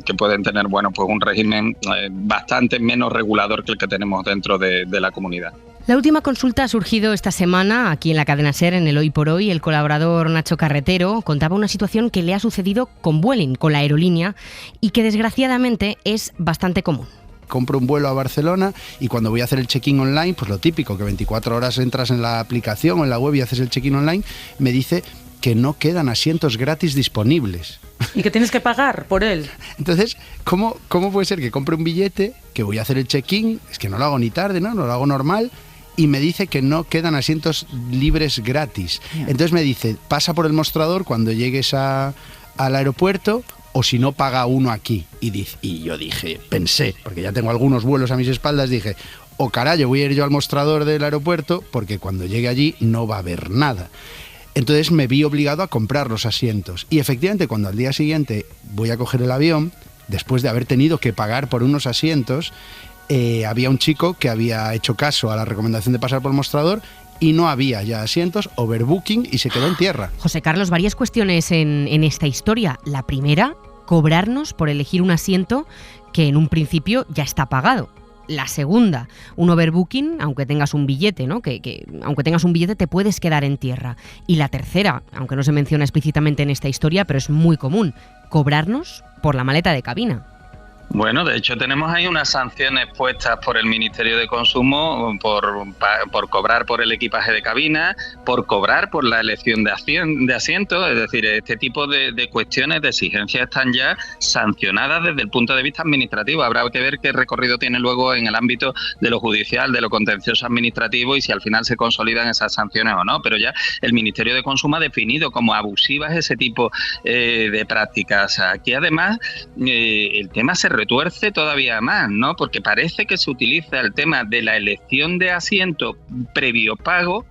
que pueden tener pues un régimen bastante menos regulador que el que tenemos dentro de la comunidad. La última consulta ha surgido esta semana aquí en la cadena SER, en el Hoy por Hoy. El colaborador Nacho Carretero contaba una situación que le ha sucedido con Vueling, con la aerolínea, y que desgraciadamente es bastante común. Compro un vuelo a Barcelona y cuando voy a hacer el check-in online, pues lo típico, que 24 horas entras en la aplicación o en la web y haces el check-in online, me dice que no quedan asientos gratis disponibles. Y que tienes que pagar por él. Entonces, ¿cómo puede ser que compre un billete, que voy a hacer el check-in, es que no lo hago ni tarde, ¿no? Lo hago normal, y me dice que no quedan asientos libres gratis? Entonces me dice, pasa por el mostrador cuando llegues al aeropuerto, o si no, paga uno aquí. Y yo pensé, porque ya tengo algunos vuelos a mis espaldas, dije, carajo, voy a ir yo al mostrador del aeropuerto, porque cuando llegue allí no va a haber nada. Entonces me vi obligado a comprar los asientos. Y efectivamente, cuando al día siguiente voy a coger el avión, después de haber tenido que pagar por unos asientos, había un chico que había hecho caso a la recomendación de pasar por el mostrador y no había ya asientos, overbooking, y se quedó en tierra. José Carlos, varias cuestiones en esta historia. La primera, cobrarnos por elegir un asiento que en un principio ya está pagado. La segunda, un overbooking, aunque tengas un billete, ¿no? Que aunque tengas un billete te puedes quedar en tierra. Y la tercera, aunque no se menciona explícitamente en esta historia, pero es muy común, cobrarnos por la maleta de cabina. Bueno, de hecho tenemos ahí unas sanciones puestas por el Ministerio de Consumo por cobrar por el equipaje de cabina, por cobrar por la elección de asientos, es decir, este tipo de cuestiones, de exigencias están ya sancionadas desde el punto de vista administrativo. Habrá que ver qué recorrido tiene luego en el ámbito de lo judicial, de lo contencioso administrativo y si al final se consolidan esas sanciones o no, pero ya el Ministerio de Consumo ha definido como abusivas ese tipo de prácticas. Aquí además el tema se retuerce todavía más, ¿no? Porque parece que se utiliza el tema de la elección de asiento previo pago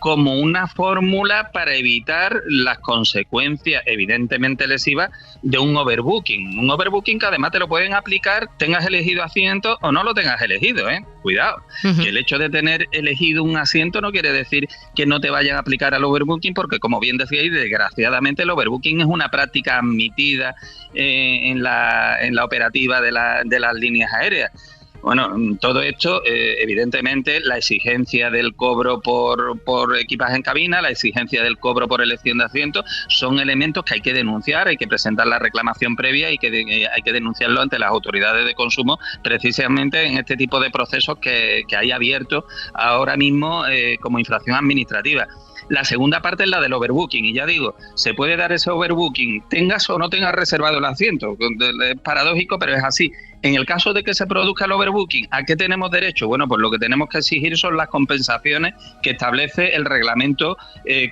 como una fórmula para evitar las consecuencias evidentemente lesivas de un overbooking. Un overbooking que además te lo pueden aplicar tengas elegido asiento o no lo tengas elegido, ¿eh? Cuidado, que el hecho de tener elegido un asiento no quiere decir que no te vayan a aplicar al overbooking, porque como bien decíais, desgraciadamente el overbooking es una práctica admitida en la operativa de las líneas aéreas. Bueno, todo esto, evidentemente, la exigencia del cobro por equipaje en cabina, la exigencia del cobro por elección de asientos, son elementos que hay que denunciar, hay que presentar la reclamación previa y que hay que denunciarlo ante las autoridades de consumo, precisamente en este tipo de procesos que hay abiertos ahora mismo como infracción administrativa. La segunda parte es la del overbooking, y ya digo, se puede dar ese overbooking, tengas o no tengas reservado el asiento. Es paradójico, pero es así. En el caso de que se produzca el overbooking, ¿a qué tenemos derecho? Bueno, pues lo que tenemos que exigir son las compensaciones que establece el reglamento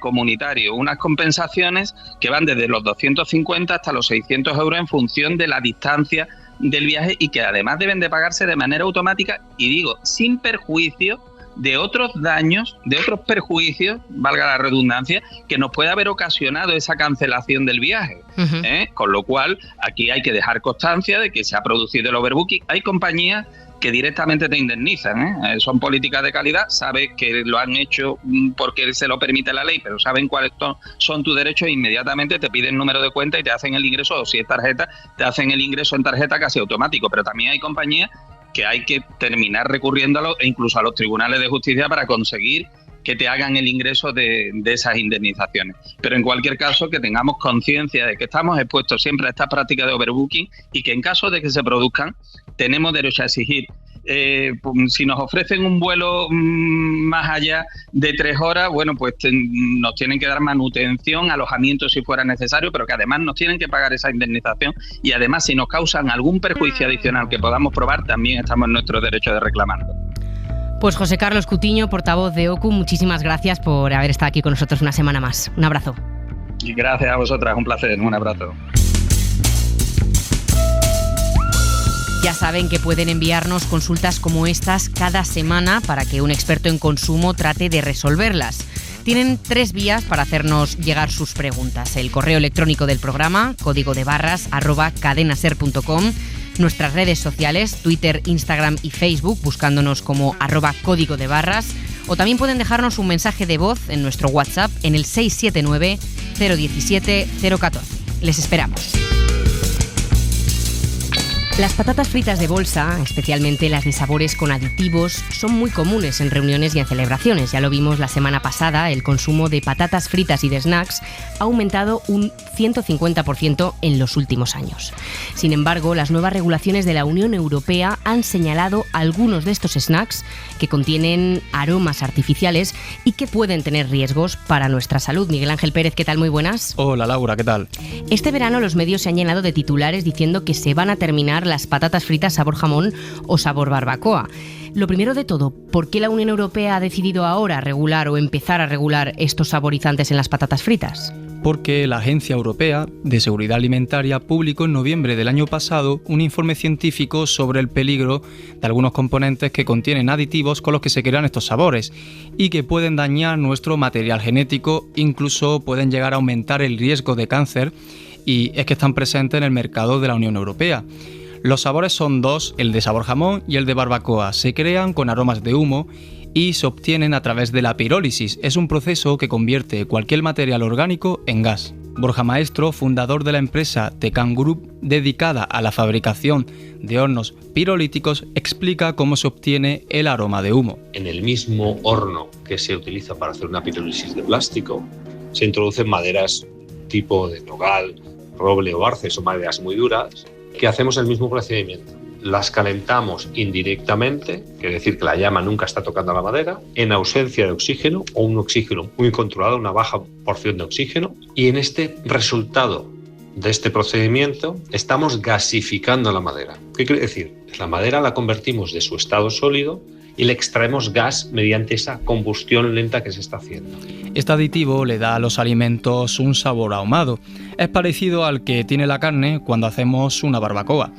comunitario. Unas compensaciones que van desde los 250 hasta los 600 euros en función de la distancia del viaje y que además deben de pagarse de manera automática y digo, sin perjuicio de otros daños, de otros perjuicios, valga la redundancia, que nos puede haber ocasionado esa cancelación del viaje. Con lo cual, aquí hay que dejar constancia de que se ha producido el overbooking. Hay compañías que directamente te indemnizan, son políticas de calidad, sabes que lo han hecho porque se lo permite la ley, pero saben cuáles son tus derechos e inmediatamente te piden número de cuenta y te hacen el ingreso, o si es tarjeta, te hacen el ingreso en tarjeta casi automático. Pero también hay compañías que hay que terminar recurriendo incluso a los tribunales de justicia para conseguir que te hagan el ingreso de esas indemnizaciones. Pero en cualquier caso, que tengamos conciencia de que estamos expuestos siempre a estas prácticas de overbooking y que en caso de que se produzcan, tenemos derecho a exigir. Si nos ofrecen un vuelo más allá de 3 horas, bueno, pues nos tienen que dar manutención, alojamiento si fuera necesario, pero que además nos tienen que pagar esa indemnización y además si nos causan algún perjuicio adicional que podamos probar, también estamos en nuestro derecho de reclamarlo. Pues José Carlos Cutiño, portavoz de OCU, muchísimas gracias por haber estado aquí con nosotros una semana más. Un abrazo. Y gracias a vosotras, un placer, un abrazo. Ya saben que pueden enviarnos consultas como estas cada semana para que un experto en consumo trate de resolverlas. Tienen 3 vías para hacernos llegar sus preguntas. El correo electrónico del programa, códigodebarras@cadenaser.com, nuestras redes sociales, Twitter, Instagram y Facebook, buscándonos como @códigodebarras, o también pueden dejarnos un mensaje de voz en nuestro WhatsApp en el 679 017 014. Les esperamos. Las patatas fritas de bolsa, especialmente las de sabores con aditivos, son muy comunes en reuniones y en celebraciones. Ya lo vimos la semana pasada, el consumo de patatas fritas y de snacks ha aumentado un 150% en los últimos años. Sin embargo, las nuevas regulaciones de la Unión Europea han señalado algunos de estos snacks que contienen aromas artificiales y que pueden tener riesgos para nuestra salud. Miguel Ángel Pérez, ¿qué tal? Muy buenas. Hola Laura, ¿qué tal? Este verano los medios se han llenado de titulares diciendo que se van a terminar las patatas fritas sabor jamón o sabor barbacoa. Lo primero de todo, ¿por qué la Unión Europea ha decidido ahora regular o empezar a regular estos saborizantes en las patatas fritas? Porque la Agencia Europea de Seguridad Alimentaria publicó en noviembre del año pasado un informe científico sobre el peligro de algunos componentes que contienen aditivos con los que se crean estos sabores y que pueden dañar nuestro material genético, incluso pueden llegar a aumentar el riesgo de cáncer, y es que están presentes en el mercado de la Unión Europea. Los sabores son 2, el de sabor jamón y el de barbacoa. Se crean con aromas de humo y se obtienen a través de la pirólisis. Es un proceso que convierte cualquier material orgánico en gas. Borja Maestro, fundador de la empresa Tecan Group, dedicada a la fabricación de hornos pirolíticos, explica cómo se obtiene el aroma de humo. En el mismo horno que se utiliza para hacer una pirólisis de plástico, se introducen maderas tipo de nogal, roble o arce, son maderas muy duras, que hacemos el mismo procedimiento. Las calentamos indirectamente, quiere decir que la llama nunca está tocando la madera, en ausencia de oxígeno o un oxígeno muy controlado, una baja porción de oxígeno, y en este resultado de este procedimiento estamos gasificando la madera. ¿Qué quiere decir? La madera la convertimos de su estado sólido y le extraemos gas mediante esa combustión lenta que se está haciendo. Este aditivo le da a los alimentos un sabor ahumado. Es parecido al que tiene la carne cuando hacemos una barbacoa.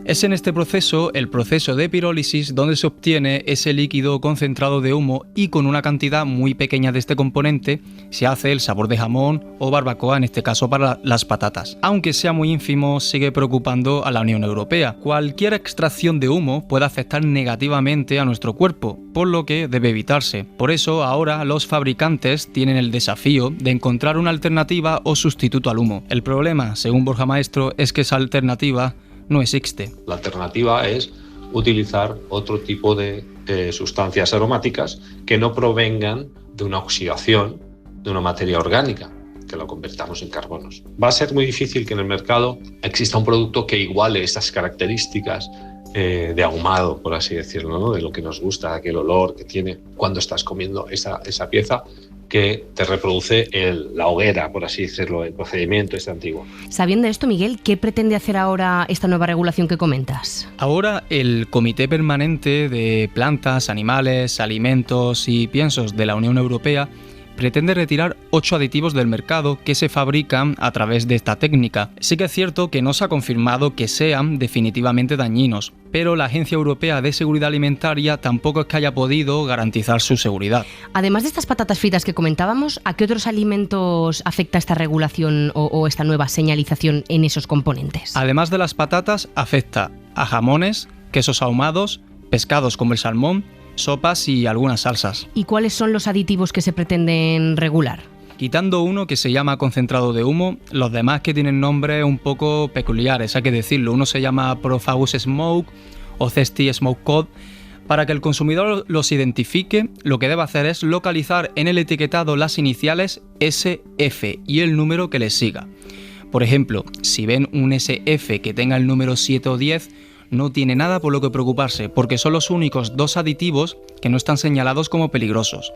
Es en este proceso, el proceso de pirólisis, donde se obtiene ese líquido concentrado de humo y con una cantidad muy pequeña de este componente se hace el sabor de jamón o barbacoa, en este caso para las patatas. Aunque sea muy ínfimo, sigue preocupando a la Unión Europea. Cualquier extracción de humo puede afectar negativamente a nuestro cuerpo, por lo que debe evitarse. Por eso ahora los fabricantes tienen el desafío de encontrar una alternativa o sustituto al humo. El problema, según Borja Maestro, es que esa alternativa no existe. La alternativa es utilizar otro tipo de sustancias aromáticas que no provengan de una oxidación de una materia orgánica, que lo convertamos en carbonos. Va a ser muy difícil que en el mercado exista un producto que iguale esas características de ahumado, por así decirlo, ¿no? De lo que nos gusta, aquel olor que tiene cuando estás comiendo esa pieza que te reproduce la hoguera, por así decirlo, el procedimiento este antiguo. Sabiendo esto, Miguel, ¿qué pretende hacer ahora esta nueva regulación que comentas? Ahora el Comité Permanente de Plantas, Animales, Alimentos y Piensos de la Unión Europea pretende retirar 8 aditivos del mercado que se fabrican a través de esta técnica. Sí que es cierto que no se ha confirmado que sean definitivamente dañinos, pero la Agencia Europea de Seguridad Alimentaria tampoco es que haya podido garantizar su seguridad. Además de estas patatas fritas que comentábamos, ¿a qué otros alimentos afecta esta regulación o esta nueva señalización en esos componentes? Además de las patatas, afecta a jamones, quesos ahumados, pescados como el salmón, sopas y algunas salsas. ¿Y cuáles son los aditivos que se pretenden regular? Quitando uno que se llama concentrado de humo, los demás que tienen nombres un poco peculiares, hay que decirlo. Uno se llama Profagus Smoke o Zesty Smoke Code. Para que el consumidor los identifique, lo que debe hacer es localizar en el etiquetado las iniciales SF y el número que les siga. Por ejemplo, si ven un SF que tenga el número 7 o 10, no tiene nada por lo que preocuparse, porque son los únicos 2 aditivos que no están señalados como peligrosos.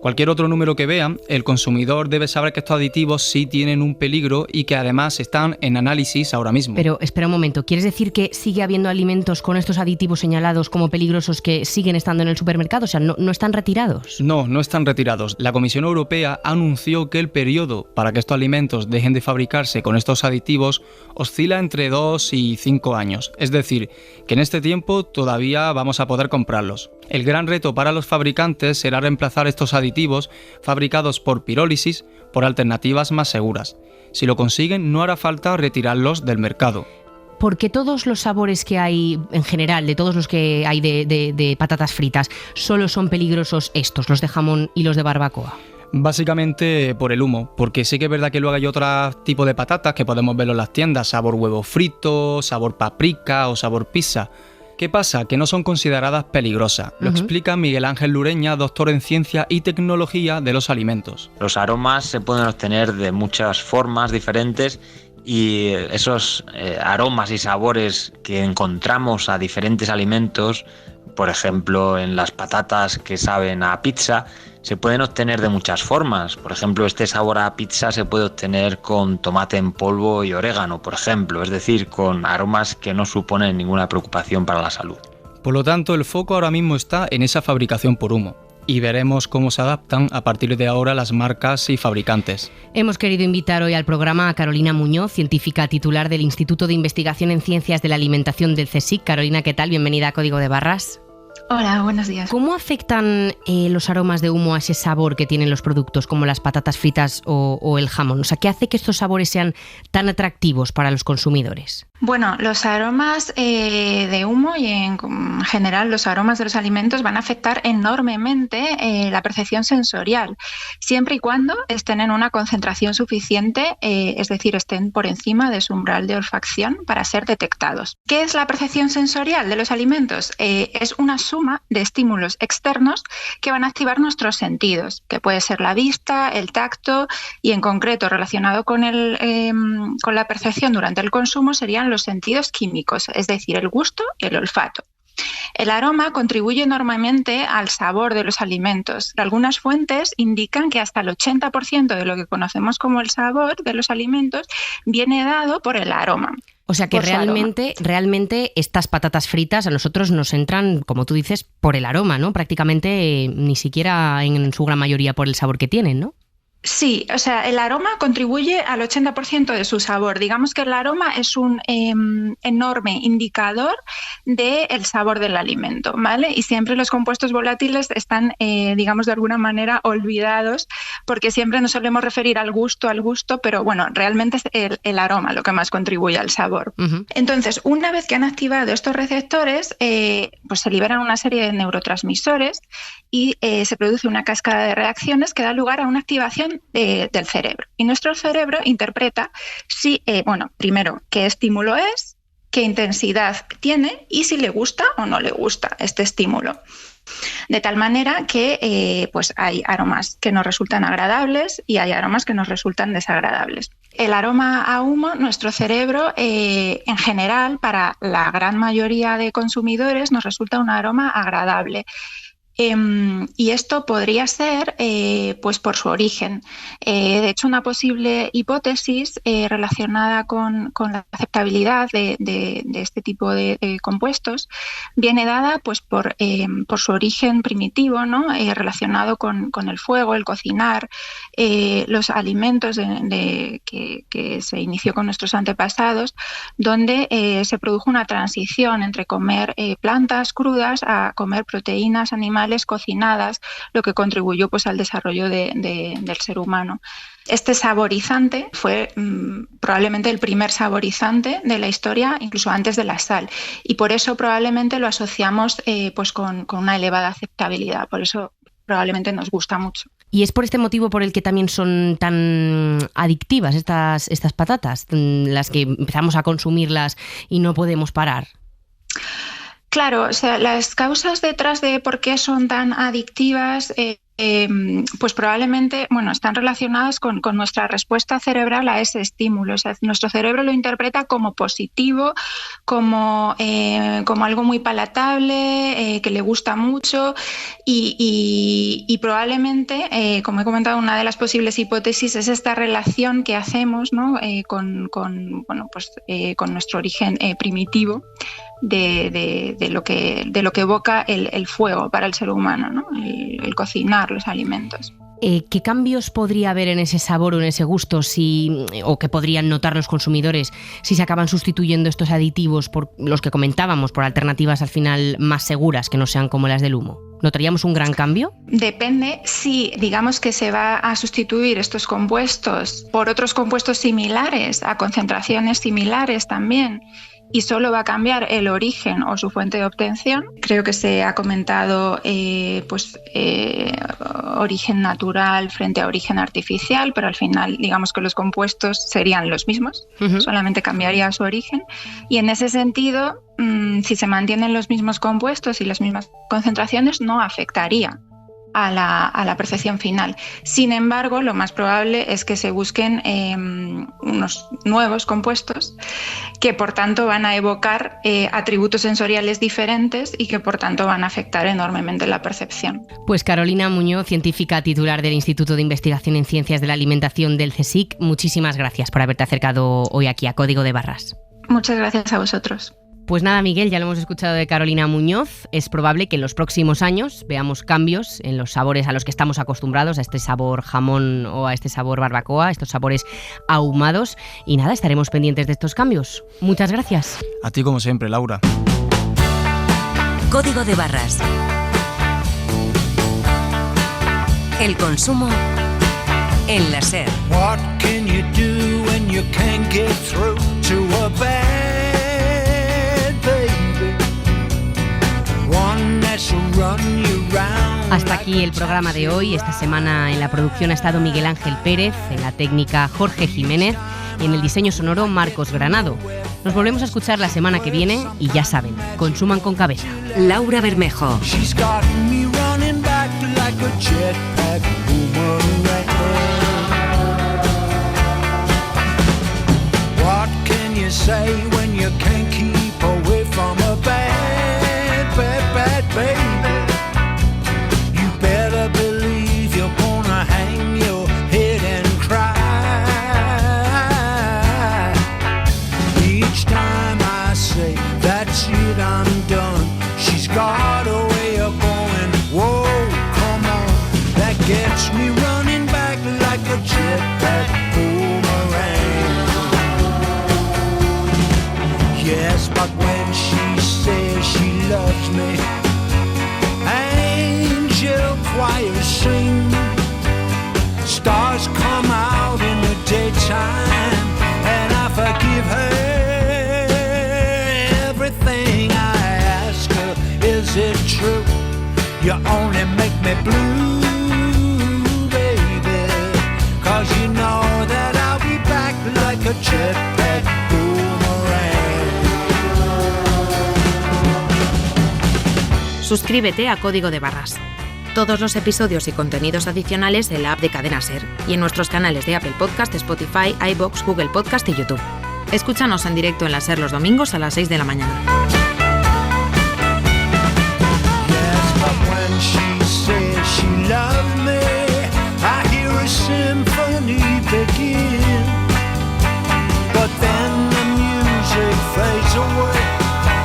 Cualquier otro número que vean, el consumidor debe saber que estos aditivos sí tienen un peligro y que además están en análisis ahora mismo. Pero espera un momento, ¿quieres decir que sigue habiendo alimentos con estos aditivos señalados como peligrosos que siguen estando en el supermercado? O sea, ¿no están retirados? No están retirados. La Comisión Europea anunció que el periodo para que estos alimentos dejen de fabricarse con estos aditivos oscila entre 2 y 5 años. Es decir, que en este tiempo todavía vamos a poder comprarlos. El gran reto para los fabricantes será reemplazar estos aditivos fabricados por pirólisis por alternativas más seguras. Si lo consiguen, no hará falta retirarlos del mercado. ¿Por qué todos los sabores que hay en general, de todos los que hay de patatas fritas, solo son peligrosos estos, los de jamón y los de barbacoa? Básicamente por el humo, porque sí que es verdad que luego hay otro tipo de patatas que podemos verlo en las tiendas, sabor huevo frito, sabor paprika o sabor pizza. ¿Qué pasa? Que no son consideradas peligrosas. Lo explica Miguel Ángel Lureña, doctor en Ciencia y Tecnología de los Alimentos. Los aromas se pueden obtener de muchas formas diferentes y esos aromas y sabores que encontramos a diferentes alimentos, por ejemplo en las patatas que saben a pizza, se pueden obtener de muchas formas. Por ejemplo, este sabor a pizza se puede obtener con tomate en polvo y orégano, por ejemplo, es decir, con aromas que no suponen ninguna preocupación para la salud. Por lo tanto, el foco ahora mismo está en esa fabricación por humo. Y veremos cómo se adaptan a partir de ahora las marcas y fabricantes. Hemos querido invitar hoy al programa a Carolina Muñoz, científica titular del Instituto de Investigación en Ciencias de la Alimentación del CSIC. Carolina, ¿qué tal? Bienvenida a Código de Barras. Hola, buenos días. ¿Cómo afectan los aromas de humo a ese sabor que tienen los productos como las patatas fritas o el jamón? O sea, ¿qué hace que estos sabores sean tan atractivos para los consumidores? Bueno, los aromas de humo y en general los aromas de los alimentos van a afectar enormemente la percepción sensorial, siempre y cuando estén en una concentración suficiente, es decir, estén por encima de su umbral de olfacción para ser detectados. ¿Qué es la percepción sensorial de los alimentos? Es una suma de estímulos externos que van a activar nuestros sentidos, que puede ser la vista, el tacto y en concreto relacionado con la percepción durante el consumo serían serían los sentidos químicos, es decir, el gusto y el olfato. El aroma contribuye enormemente al sabor de los alimentos. Algunas fuentes indican que hasta el 80% de lo que conocemos como el sabor de los alimentos viene dado por el aroma. O sea que realmente estas patatas fritas a nosotros nos entran, como tú dices, por el aroma, ¿no? Prácticamente ni siquiera en su gran mayoría por el sabor que tienen, ¿no? Sí, o sea, el aroma contribuye al 80% de su sabor. Digamos que el aroma es un enorme indicador del sabor del alimento, ¿vale? Y siempre los compuestos volátiles están, digamos, de alguna manera olvidados, porque siempre nos solemos referir al gusto, pero bueno, realmente es el aroma lo que más contribuye al sabor. Uh-huh. Entonces, una vez que han activado estos receptores, pues se liberan una serie de neurotransmisores y se produce una cascada de reacciones que da lugar a una activación del cerebro. Y nuestro cerebro interpreta primero qué estímulo es, qué intensidad tiene y si le gusta o no le gusta este estímulo. De tal manera que pues hay aromas que nos resultan agradables y hay aromas que nos resultan desagradables. El aroma a humo, nuestro cerebro, en general, para la gran mayoría de consumidores, nos resulta un aroma agradable. Y esto podría ser pues por su origen. De hecho, una posible hipótesis relacionada con la aceptabilidad de este tipo de compuestos viene dada pues por su origen primitivo, ¿no? Relacionado con el fuego, el cocinar, los alimentos que se inició con nuestros antepasados, donde se produjo una transición entre comer plantas crudas a comer proteínas animales cocinadas, lo que contribuyó pues al desarrollo del ser humano. Este saborizante fue probablemente el primer saborizante de la historia, incluso antes de la sal, y por eso probablemente lo asociamos pues con una elevada aceptabilidad, por eso probablemente nos gusta mucho. Y es por este motivo por el que también son tan adictivas estas patatas, las que empezamos a consumirlas y no podemos parar. Claro, o sea, las causas detrás de por qué son tan adictivas pues probablemente están relacionadas con nuestra respuesta cerebral a ese estímulo. O sea, nuestro cerebro lo interpreta como positivo, como algo muy palatable, que le gusta mucho y probablemente, como he comentado, una de las posibles hipótesis es esta relación que hacemos, ¿no? con nuestro origen primitivo de lo que evoca el fuego para el ser humano, ¿no? El cocinar los alimentos. ¿Qué cambios podría haber en ese sabor o en ese gusto o que podrían notar los consumidores si se acaban sustituyendo estos aditivos por los que comentábamos, por alternativas al final más seguras que no sean como las del humo? ¿Notaríamos un gran cambio? Depende si digamos que se va a sustituir estos compuestos por otros compuestos similares, a concentraciones similares también, y solo va a cambiar el origen o su fuente de obtención. Creo que se ha comentado origen natural frente a origen artificial, pero al final digamos que los compuestos serían los mismos, solamente cambiaría su origen. Y en ese sentido, si se mantienen los mismos compuestos y las mismas concentraciones, no afectaría a la percepción final. Sin embargo, lo más probable es que se busquen unos nuevos compuestos que por tanto van a evocar atributos sensoriales diferentes y que por tanto van a afectar enormemente la percepción. Pues Carolina Muñoz, científica titular del Instituto de Investigación en Ciencias de la Alimentación del CSIC, muchísimas gracias por haberte acercado hoy aquí a Código de Barras. Muchas gracias a vosotros. Pues nada, Miguel, ya lo hemos escuchado de Carolina Muñoz. Es probable que en los próximos años veamos cambios en los sabores a los que estamos acostumbrados, a este sabor jamón o a este sabor barbacoa, estos sabores ahumados. Y nada, estaremos pendientes de estos cambios. Muchas gracias. A ti como siempre, Laura. Código de Barras. El consumo en la SER. What can you do when you can't get through to a bed? Hasta aquí el programa de hoy. Esta semana en la producción ha estado Miguel Ángel Pérez, en la técnica Jorge Jiménez y en el diseño sonoro Marcos Granado. Nos volvemos a escuchar la semana que viene y ya saben, consuman con cabeza. Laura Bermejo. What can you they say when you can't keep away from a bad, bad, bad baby, you better believe you're gonna hang your head and cry. Each time I say that's it, I'm done, she's got a way of going, whoa, come on, that gets me running back like a jetpack boomerang. Yes, but when she says she loves me, angel choirs sing, stars come out in the daytime, and I forgive her everything I ask her. Is it true? You only make me blue, baby, 'cause you know that I'll be back like a jetpack boomerang. Suscríbete a Código de Barras. Todos los episodios y contenidos adicionales en la app de Cadena SER y en nuestros canales de Apple Podcast, Spotify, iVoox, Google Podcast y YouTube. Escúchanos en directo en la SER los domingos a las 6 de la mañana. She says she loves me, I hear a symphony begin, but then the music fades away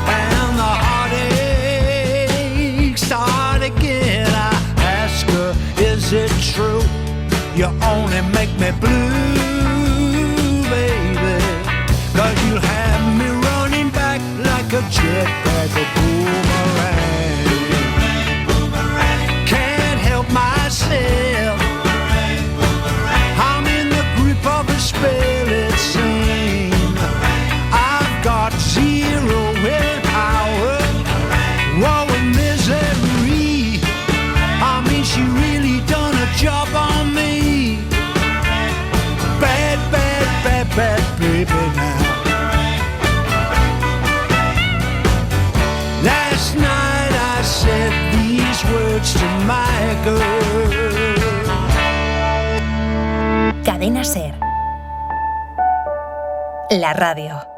and the heartaches start again. I ask her, is it true? You only make me blue, baby, 'cause you have me running back like a jetpack, a boomerang. Myself, I'm in the grip of a spell, it seems. I've got zero willpower, woe and misery. I mean, she really done a job on me. Bad, bad, bad, bad baby now. Last night I said these words to my girl. Cadena SER, la radio.